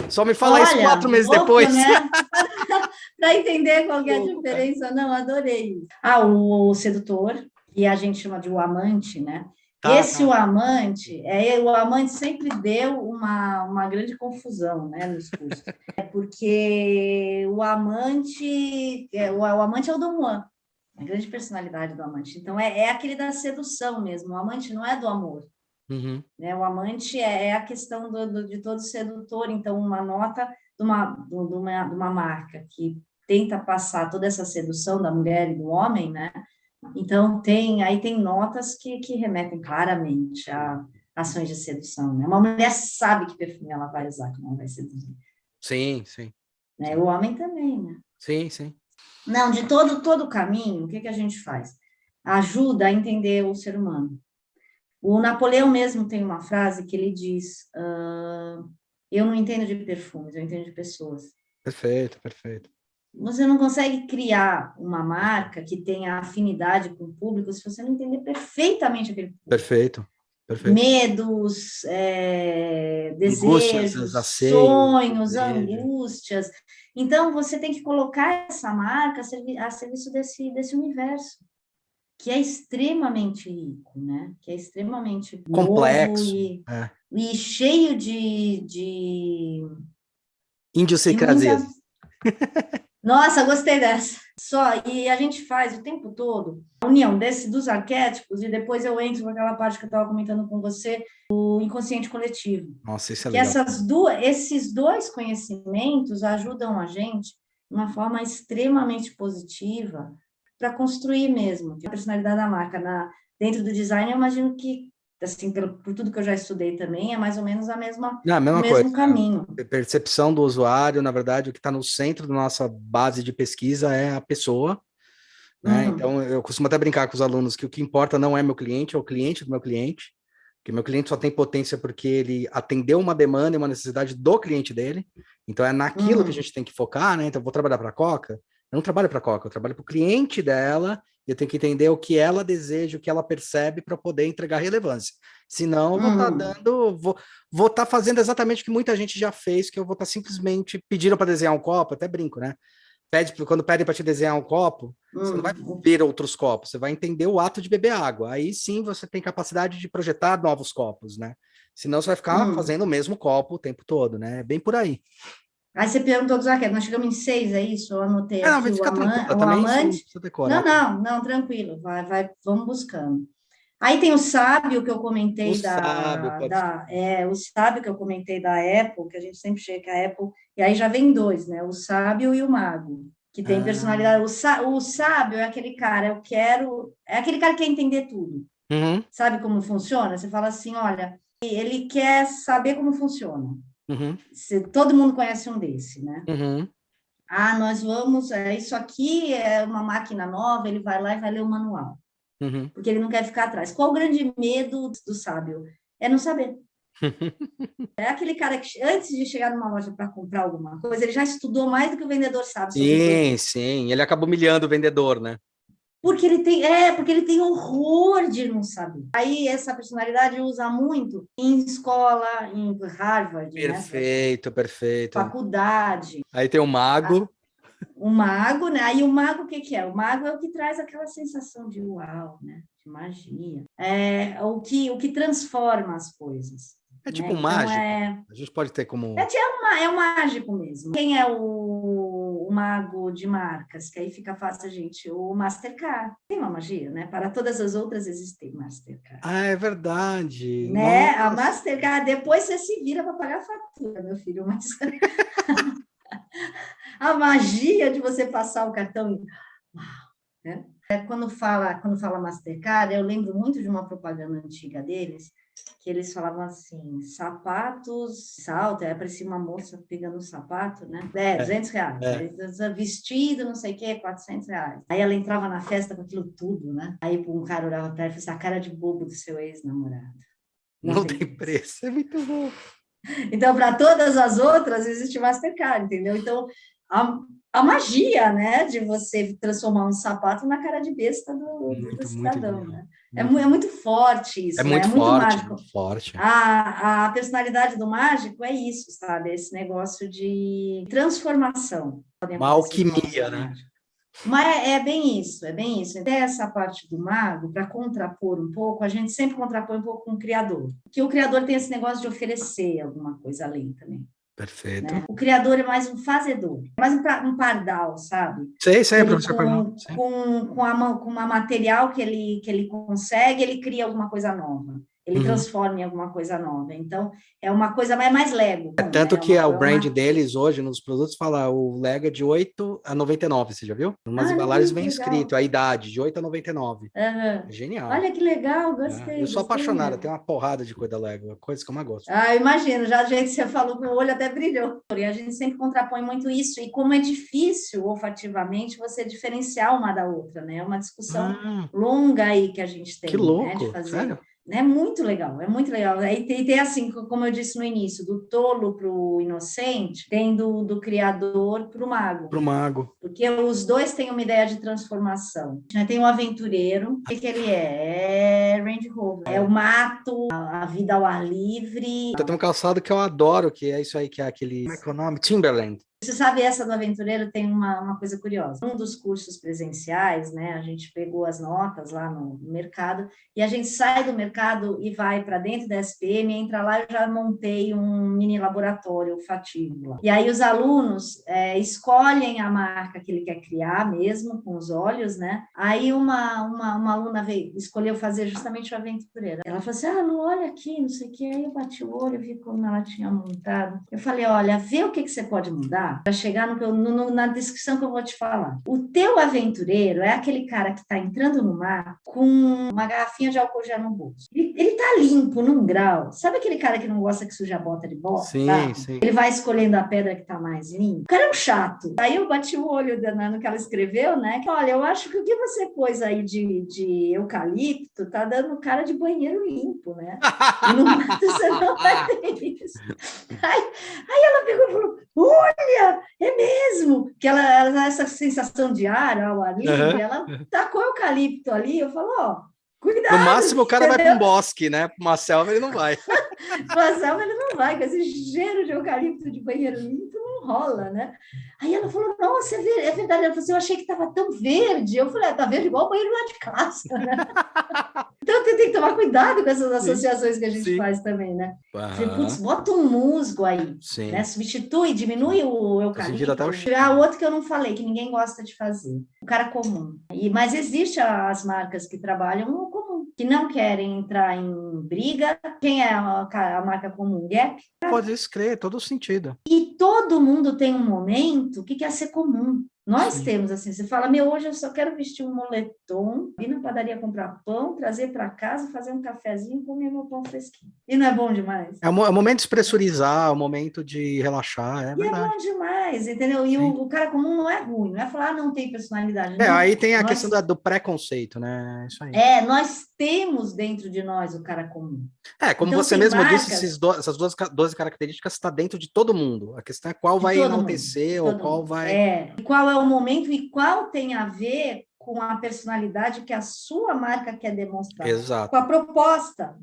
Só me fala isso 4 meses depois. Né? Para entender qual é a diferença. Não, adorei. O sedutor, que a gente chama de o amante, né? O amante sempre deu uma grande confusão, né, nos cursos. Porque o amante é o Dom Juan, a grande personalidade do amante. Então, é aquele da sedução mesmo. O amante não é do amor. Né? O amante é a questão de todo sedutor. Então, uma nota de uma marca que tenta passar toda essa sedução da mulher e do homem, né? Então, tem notas que remetem claramente a ações de sedução, né? Uma mulher sabe que perfume ela vai usar, que não vai seduzir. Sim. Né? O homem também, né? Sim. Não, de todo o caminho, o que a gente faz? Ajuda a entender o ser humano. O Napoleão mesmo tem uma frase que ele diz, eu não entendo de perfumes, eu entendo de pessoas. Perfeito. Você não consegue criar uma marca que tenha afinidade com o público se você não entender perfeitamente aquele público. Perfeito. Medos, desejos, sonhos, angústias. Então, você tem que colocar essa marca a serviço desse universo, que é extremamente rico, né? Que é extremamente complexo e cheio de idiosincrasias. Nossa, gostei dessa. E a gente faz o tempo todo a união dos arquétipos, e depois eu entro naquela parte que eu estava comentando com você, o inconsciente coletivo. Nossa, isso é legal. Esses 2 conhecimentos ajudam a gente de uma forma extremamente positiva para construir mesmo a personalidade da marca. Dentro do design, eu imagino que, assim, por tudo que eu já estudei também, é mais ou menos o mesmo caminho. A percepção do usuário, na verdade, o que está no centro da nossa base de pesquisa é a pessoa, né? Então, eu costumo até brincar com os alunos que o que importa não é meu cliente, é o cliente do meu cliente, Porque meu cliente só tem potência porque ele atendeu uma demanda e uma necessidade do cliente dele. Então é naquilo que a gente tem que focar, né? Então eu vou trabalhar para a Coca, eu não trabalho para a Coca, eu trabalho para o cliente dela, e eu tenho que entender o que ela deseja, o que ela percebe para poder entregar relevância. Senão eu vou estar dando, vou estar fazendo exatamente o que muita gente já fez, que eu vou estar simplesmente pedindo para desenhar um copo, até brinco, né? Quando pedem para te desenhar um copo, você não vai ver outros copos, você vai entender o ato de beber água. Aí sim você tem capacidade de projetar novos copos, né? Senão você vai ficar fazendo o mesmo copo o tempo todo, né? É bem por aí. Aí você perguntou dos arquétipos, nós chegamos em 6, é isso? Eu anotei Não, aqui fica tranquila, o também isso não amante. precisa decorar. Não, tranquilo, vamos buscando. Aí tem o sábio que eu comentei O sábio, pode ser. o sábio que eu comentei da Apple, que a gente sempre chega a Apple, e aí já vem dois, né? O sábio e o mago, que tem personalidade. O sábio é aquele cara, é aquele cara que quer entender tudo. Uhum, Sabe como funciona? Você fala assim, olha, ele quer saber como funciona. uhum, Todo mundo conhece um desse, né? uhum, Nós vamos, isso aqui é uma máquina nova, ele vai lá e vai ler o manual, uhum. porque ele não quer ficar atrás. Qual o grande medo do sábio? É não saber. É aquele cara que, antes de chegar numa loja para comprar alguma coisa, ele já estudou mais do que o vendedor sabe sobre o produto. Sim, ele acaba humilhando o vendedor, né? Porque ele tem horror de não saber. Aí essa personalidade usa muito em escola, em Harvard, né? Perfeito. Faculdade. Aí tem o mago. O mago, né? Aí o mago, o que que é? O mago é o que traz aquela sensação de uau, né? De magia. É o que transforma as coisas. É Né? tipo um Então, mágico. A gente pode ter como... é um mágico mesmo. Quem é o mago de marcas? Que aí fica fácil, gente. O Mastercard. Tem uma magia, né? Para todas as outras existem Mastercard. É verdade. Né? Nossa. A Mastercard, depois você se vira para pagar a fatura, meu filho. Mas... a magia de você passar o cartão. Né? Quando fala Mastercard, eu lembro muito de uma propaganda antiga deles, que eles falavam assim, sapatos, salto, aí aparecia uma moça pegando um sapato, né? R$200. Aí, vestido, não sei o quê, R$400. Aí ela entrava na festa com aquilo tudo, né? Aí um cara olhava para ela e falou assim, a cara de bobo do seu ex-namorado. Não tem preço. É muito bom. Então, para todas as outras, existe Mastercard, entendeu? Então, a magia, né, de você transformar um sapato na cara de besta do cidadão, né? É muito forte isso, né? É muito mágico. Muito forte. A personalidade do mágico é isso, sabe? Esse negócio de transformação. Uma alquimia, né? Mas é bem isso, é bem isso. Até essa parte do mago, para contrapor um pouco, a gente sempre contrapõe um pouco com o criador. Porque o criador tem esse negócio de oferecer alguma coisa além também. Perfeito. Né? O criador é mais um fazedor, é mais um pardal, sabe? Sei, professor Pardal. Com uma material que ele consegue, ele cria alguma coisa nova. Ele transforma em alguma coisa nova. Então, é uma coisa mais Lego. Tanto que o brand deles hoje, nos produtos, fala o Lego é de 8 a 99, você já viu? Nas embalagens vem escrito a idade, de 8 a 99. É genial. Olha que legal, gostei. Eu sou apaixonado, tem uma porrada de coisa da Lego, coisa que eu mais gosto. Eu imagino, já do jeito que você falou, meu olho até brilhou. E a gente sempre contrapõe muito isso, e como é difícil, olfativamente, você diferenciar uma da outra, né? É uma discussão longa aí que a gente tem. Que louco, né, de fazer. Sério? É muito legal, é muito legal. Aí tem assim, como eu disse no início, do tolo para o inocente, tem do criador para o mago. Para o mago. Porque os dois têm uma ideia de transformação. Tem um aventureiro, o que ele é? É Range Rover. É o mato, a vida ao ar livre. Tem um calçado que eu adoro, que é isso aí, que é aquele... Como é que é o nome? Timberland. Você sabe, essa do aventureiro tem uma coisa curiosa. Um dos cursos presenciais, né, a gente pegou as notas lá no mercado e a gente sai do mercado e vai para dentro da SPM, entra lá, eu já montei um mini laboratório olfativo lá. E aí os alunos escolhem a marca que ele quer criar mesmo, com os olhos, né? Aí uma aluna escolheu fazer justamente o aventureiro. Ela falou assim, não, olha aqui, não sei o que. Aí eu bati o olho, vi como ela tinha montado. Eu falei, olha, vê o que você pode mudar. mar, para chegar na descrição que eu vou te falar. O teu aventureiro é aquele cara que está entrando no mar com uma garrafinha de álcool gel no bolso. Ele tá limpo num grau. Sabe aquele cara que não gosta que suja a bota de bota? Sim, tá? sim. Ele vai escolhendo a pedra que tá mais limpa. O cara é um chato. Aí eu bati o olho no que ela escreveu, né? Que, olha, eu acho que o que você pôs aí de eucalipto tá dando cara de banheiro limpo, né? E no mato você não vai ter isso. Aí ela pegou e falou, olha, é mesmo. Que ela dá essa sensação de ar ao ar livre, ela tacou eucalipto ali, eu falo, ó, cuidado. No máximo o cara entendeu? vai para um bosque, né? Para uma selva ele não vai. Pra selva ele não vai, com esse cheiro de eucalipto de banheiro limpo não rola, né? Aí ela falou, nossa, é verdade. Ela falou assim, eu achei que estava tão verde. Eu falei, tá verde igual o banheiro lá de casa, né? Então tem que tomar cuidado com essas associações que a gente faz também, né? Falei, putz, bota um musgo aí, né? Substitui, diminui o eucalipto. Ah, outro que eu não falei, que ninguém gosta de fazer. O cara comum. Mas existe as marcas que trabalham no comum, que não querem entrar em briga. Quem é a marca comum? Gap? Pode escrever, todo sentido. E todo mundo tem um momento que quer ser comum. Nós temos, assim, você fala, hoje eu só quero vestir um moletom, ir na padaria comprar pão, trazer para casa, fazer um cafezinho e comer meu pão fresquinho. E não é bom demais? É o momento de despressurizar, é o momento de relaxar, é verdade. É bom demais, entendeu? E o cara comum não é ruim, não é falar, não tem personalidade. Não. Aí tem a questão do preconceito, né? Isso aí. Nós temos dentro de nós o cara comum. Como então, você mesmo disse, essas 12 características está dentro de todo mundo. A questão é qual vai enaltecer ou qual vai... Qual é o momento e qual tem a ver com a personalidade que a sua marca quer demonstrar. Exato. Com a proposta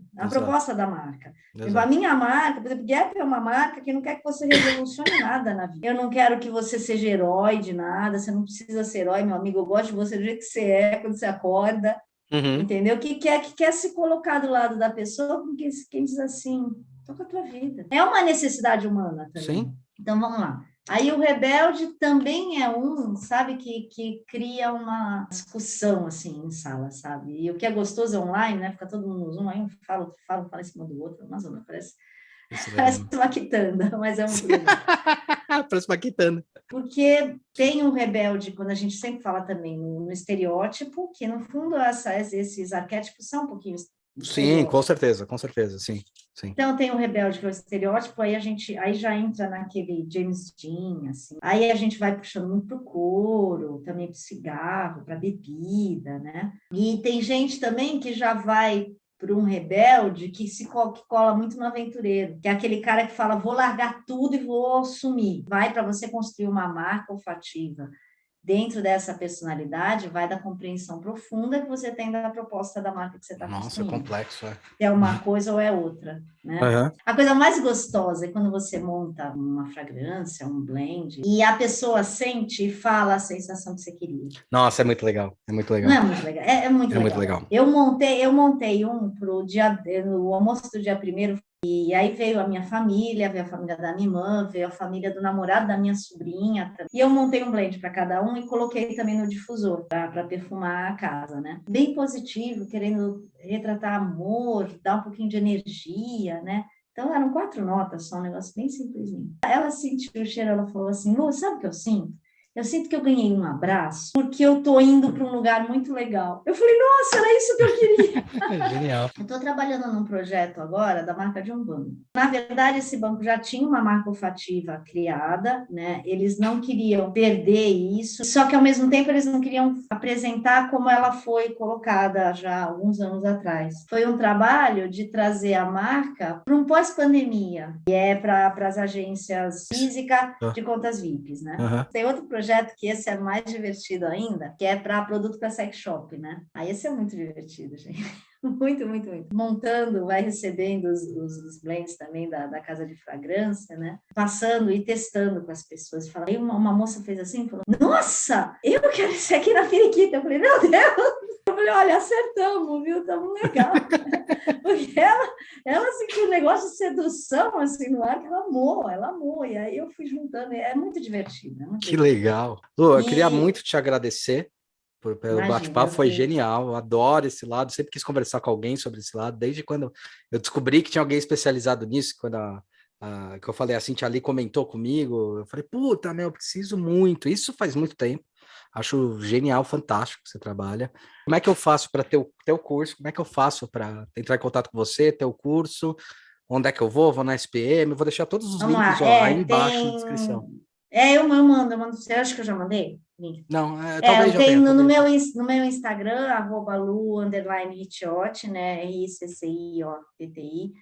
da marca. A minha marca, por exemplo, Gap é uma marca que não quer que você revolucione nada na vida. Eu não quero que você seja herói de nada, você não precisa ser herói, meu amigo, eu gosto de você do jeito que você é, quando você acorda, entendeu? Que quer se colocar do lado da pessoa, porque quem diz assim, toca a tua vida. É uma necessidade humana também. Sim. Então, vamos lá. Aí o Rebelde também é sabe, que cria uma discussão, assim, em sala, sabe? E o que é gostoso é online, né? Fica todo mundo no Zoom, aí um fala em cima do outro, mas não, parece uma quitanda, mas é muito legal. Parece uma quitanda. Porque tem o Rebelde, quando a gente sempre fala também no estereótipo, que no fundo esses arquétipos são um pouquinho... Sim, com certeza, sim. Então tem o Rebelde, que é o estereótipo, aí já entra naquele James Dean, assim. Aí a gente vai puxando muito pro couro, também pro cigarro, pra bebida, né? E tem gente também que já vai para um rebelde que cola muito no aventureiro, que é aquele cara que fala, vou largar tudo e vou sumir. Vai para você construir uma marca olfativa. Dentro dessa personalidade, vai da compreensão profunda que você tem da proposta da marca que você está construindo. Nossa, é complexo, É uma coisa ou é outra, né? A coisa mais gostosa é quando você monta uma fragrância, um blend, e a pessoa sente e fala a sensação que você queria. Nossa, é muito legal, Não é muito legal? É muito legal. Eu montei no almoço do dia 1º, e aí veio a minha família, veio a família da minha irmã, veio a família do namorado da minha sobrinha. E eu montei um blend para cada um e coloquei também no difusor para perfumar a casa, né? Bem positivo, querendo retratar amor, dar um pouquinho de energia, né? Então eram 4 notas só, um negócio bem simplesinho. Ela sentiu o cheiro, ela falou assim, Lu, sabe o que eu sinto? Eu sinto que eu ganhei um abraço porque eu tô indo para um lugar muito legal. Eu falei, nossa, era isso que eu queria. Genial. Eu estou trabalhando num projeto agora da marca de um banco. Na verdade, esse banco já tinha uma marca olfativa criada, né? Eles não queriam perder isso, só que ao mesmo tempo eles não queriam apresentar como ela foi colocada já há alguns anos atrás. Foi um trabalho de trazer a marca para um pós-pandemia, que é para as agências físicas de contas VIPs, né? Tem outro projeto que esse é mais divertido ainda, que é para produto para sex shop, né? Aí esse é muito divertido, gente. Muito, muito, muito. Montando, vai recebendo os blends também da casa de fragrância, né? Passando e testando com as pessoas. Aí uma moça fez assim, falou, nossa, eu quero esse aqui na periquita. Eu falei, meu Deus! Eu falei, olha, acertamos, viu? Estamos legal. Porque ela sentiu um negócio de sedução, assim, no ar, que ela amou. E aí eu fui juntando, é muito divertido. Que legal. Lu, eu queria muito te agradecer pelo bate-papo, foi genial, eu adoro esse lado, sempre quis conversar com alguém sobre esse lado, desde quando eu descobri que tinha alguém especializado nisso, quando a que eu falei, a Cintia ali comentou comigo, eu falei, puta, meu, eu preciso muito. Isso faz muito tempo. Acho genial, fantástico que você trabalha. Como é que eu faço para ter o teu curso? Como é que eu faço para entrar em contato com você, ter o curso? Onde é que eu vou? Vou na SPM, eu vou deixar todos os Vamos links, lá. ó, aí embaixo na descrição. Eu mando. Você acha que eu já mandei? Link. Não, Eu talvez já tenha, tenho no talvez. no meu Instagram, @lu_ricciotti, né? RICCIOTTI.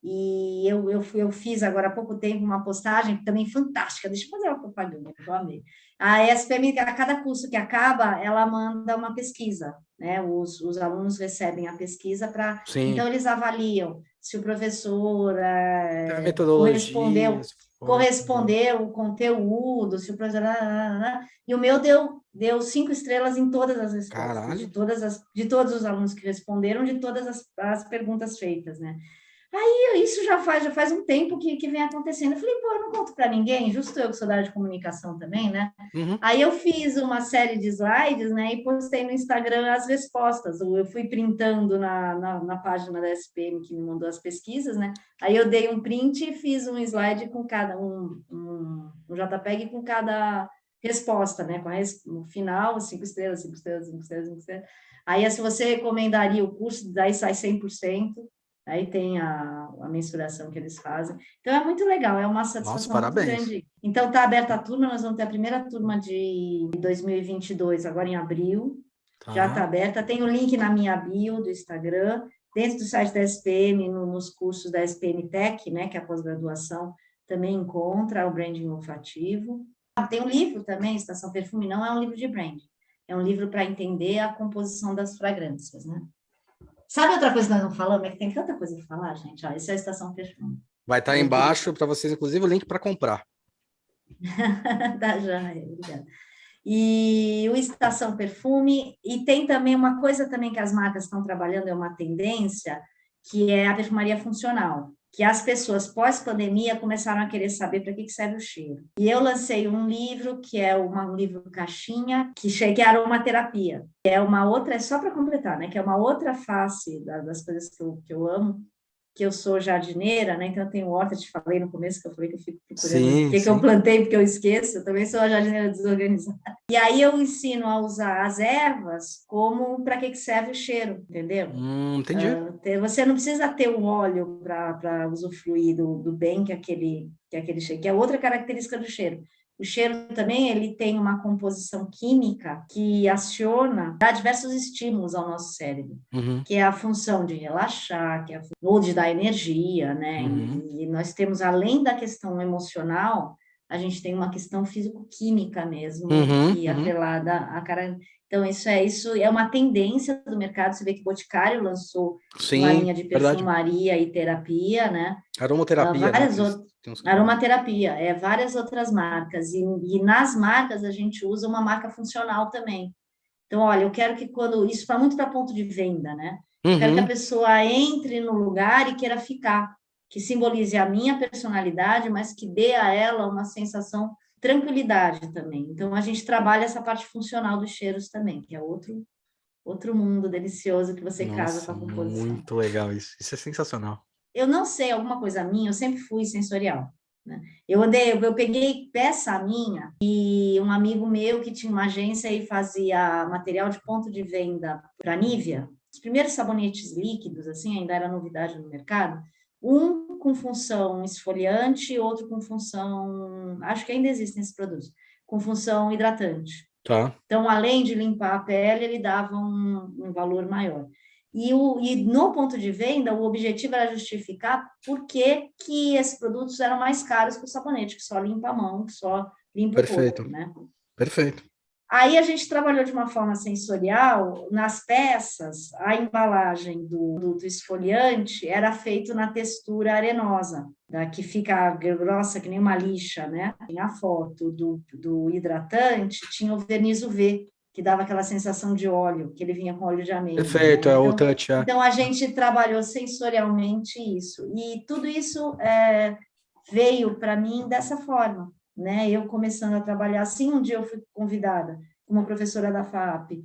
E eu fiz agora há pouco tempo uma postagem também fantástica. Deixa eu fazer uma propaganda, que eu amei. A ESPM, a cada curso que acaba, ela manda uma pesquisa, né? Os alunos recebem a pesquisa para. Sim. Então, eles avaliam se o professor Tem a metodologia, correspondeu, se for, entendeu? correspondeu o conteúdo, se o professor. E o meu deu 5 estrelas em todas as respostas, Caralho. de todos os alunos que responderam, de todas as perguntas feitas, né? Isso já faz um tempo que vem acontecendo. Eu falei, pô, eu não conto para ninguém, justo eu que sou da área de comunicação também, né? Uhum. Aí eu fiz uma série de slides, né, e postei no Instagram as respostas. Eu fui printando na página da SPM que me mandou as pesquisas, né? Aí eu dei um print e fiz um slide com cada um JPEG com cada resposta, né? No final, 5 estrelas, 5 estrelas, 5 estrelas, 5 estrelas. Aí, se você recomendaria o curso, daí sai 100%. Aí tem a mensuração que eles fazem. Então, é muito legal, é uma Nossa, satisfação muito parabéns. grande. Então, está aberta a turma, nós vamos ter a primeira turma de 2022, agora em abril. Já está Tá. aberta. Tem o link na minha bio do Instagram, dentro do site da SPM, nos cursos da SPM Tech, né, que é a pós-graduação, também encontra o branding olfativo. Tem um livro também, Estação Perfume, não é um livro de branding, é um livro para entender a composição das fragrâncias, né? Sabe outra coisa que nós não falamos? É que tem tanta coisa para falar, gente. Ó, essa é a Estação Perfume. Vai estar aí embaixo para vocês, inclusive, o link para comprar. Tá, já, obrigada. E o Estação Perfume, e tem também uma coisa também que as marcas estão trabalhando, é uma tendência, que é a perfumaria funcional, que as pessoas pós-pandemia começaram a querer saber para que serve o cheiro. E eu lancei um livro, que é um livro caixinha, que é aromaterapia. É uma outra, é só para completar, né? Que é uma outra face das coisas que eu amo, que eu sou jardineira, né? Então eu tenho horta, te falei no começo que eu falei que eu fico procurando o Sim, que eu sim. plantei porque eu esqueço, eu também sou a jardineira desorganizada. E aí eu ensino a usar as ervas como para que serve o cheiro, entendeu? Entendi. Você não precisa ter o óleo para usufruir do bem que aquele cheiro, que é outra característica do cheiro. O cheiro também ele tem uma composição química que aciona, dá diversos estímulos ao nosso cérebro, Uhum. que é a função de relaxar, ou de dar energia, né? Uhum. E nós temos, além da questão emocional, a gente tem uma questão físico-química mesmo, Uhum. que é Uhum. atrelada à cara. Então, isso é uma tendência do mercado. Você vê que Boticário lançou uma Sim, linha de verdade. perfumaria e terapia, né? Aromaterapia, né? Várias outras. Tem uns que falam. Aromaterapia, várias outras marcas. E nas marcas a gente usa uma marca funcional também. Então, olha, eu quero que quando. Isso vai muito para ponto de venda, né? Eu quero que a Uhum. pessoa entre no lugar e queira ficar, que simbolize a minha personalidade, mas que dê a ela uma sensação de tranquilidade também. Então, a gente trabalha essa parte funcional dos cheiros também, que é outro mundo delicioso que você casa com Nossa, a composição. muito legal isso. Isso é sensacional. Eu não sei, alguma coisa minha, eu sempre fui sensorial, né? Eu peguei peça minha e um amigo meu que tinha uma agência e fazia material de ponto de venda para Nivea, os primeiros sabonetes líquidos, assim, ainda era novidade no mercado, um com função esfoliante, outro com função, acho que ainda existem esses produtos, com função hidratante. Tá. Então, além de limpar a pele, ele dava um valor maior. E no ponto de venda, o objetivo era justificar por que esses produtos eram mais caros que o sabonete, que só limpa a mão, que só limpa o Perfeito. corpo, né? Perfeito. Aí a gente trabalhou de uma forma sensorial, nas peças, a embalagem do esfoliante era feito na textura arenosa, que fica grossa que nem uma lixa, né? A foto do hidratante tinha o verniz UV, que dava aquela sensação de óleo, que ele vinha com óleo de amêndoa, Perfeito, né? é o touch. É. Então a gente trabalhou sensorialmente isso. E tudo isso veio para mim dessa forma, né? Eu começando a trabalhar assim, um dia eu fui convidada como professora da FAP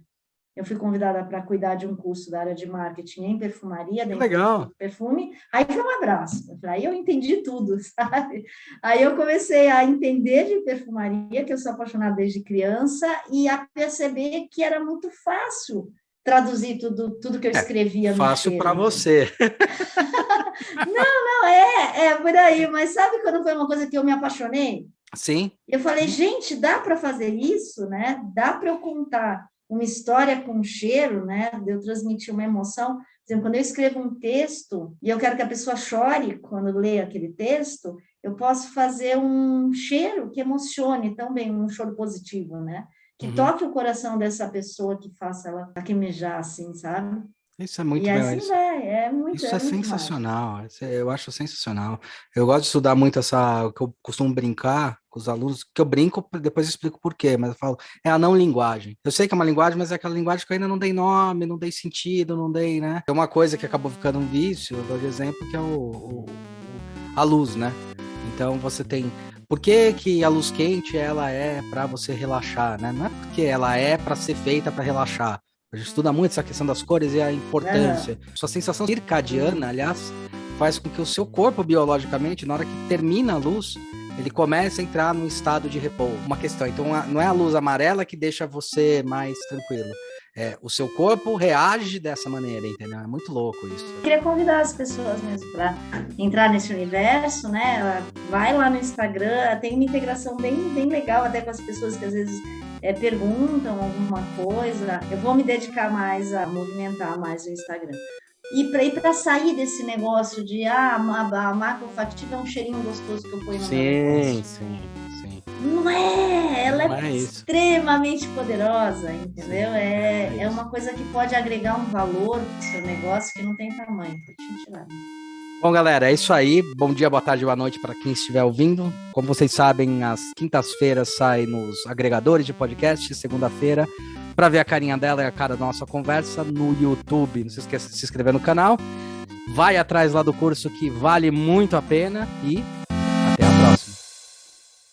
eu fui convidada para cuidar de um curso da área de marketing em perfumaria, dentro legal. do perfume, aí foi um abraço, aí eu entendi tudo, sabe? Aí eu comecei a entender de perfumaria, que eu sou apaixonada desde criança, e a perceber que era muito fácil traduzir tudo que eu escrevia no fácil cheiro. para você. Não, é por aí, mas sabe quando foi uma coisa que eu me apaixonei? Sim. Eu falei, gente, dá para fazer isso, né? Dá para eu contar uma história com cheiro, né? De eu transmitir uma emoção. Por exemplo, quando eu escrevo um texto e eu quero que a pessoa chore quando lê aquele texto, eu posso fazer um cheiro que emocione também, um choro positivo, né? Que toque o coração dessa pessoa, que faça ela lacrimejar, assim, sabe? Isso é muito E bem. assim vai, Isso é muito sensacional. Eu acho sensacional. Eu gosto de estudar muito o que eu costumo brincar com os alunos, que eu brinco, depois eu explico por quê, mas eu falo, é a não linguagem. Eu sei que é uma linguagem, mas é aquela linguagem que eu ainda não dei nome, não dei sentido, não dei, né? É uma coisa que acabou ficando um vício, eu dou de exemplo, que é a luz, né? Então você tem. Por que a luz quente ela é para você relaxar, né? Não é porque ela é para ser feita para relaxar. A gente estuda muito essa questão das cores e a importância. Sua sensação circadiana, aliás, faz com que o seu corpo, biologicamente, na hora que termina a luz, ele começa a entrar num estado de repouso. Uma questão, então não é a luz amarela que deixa você mais tranquilo. O seu corpo reage dessa maneira, entendeu? É muito louco isso. Eu queria convidar as pessoas mesmo para entrar nesse universo, né? Vai lá no Instagram, tem uma integração bem legal até com as pessoas que às vezes perguntam alguma coisa. Eu vou me dedicar mais a movimentar mais o Instagram. E para sair desse negócio de a marca olfativa é um cheirinho gostoso que eu ponho no meu negócio. Sim. Não é, ela é extremamente isso. Poderosa, entendeu? É uma coisa que pode agregar um valor pro seu negócio que não tem tamanho. Bom, galera, é isso aí. Bom dia, boa tarde, boa noite para quem estiver ouvindo. Como vocês sabem, às quintas-feiras sai nos agregadores de podcast, segunda-feira, para ver a carinha dela e a cara da nossa conversa no YouTube. Não se esqueça de se inscrever no canal. Vai atrás lá do curso que vale muito a pena e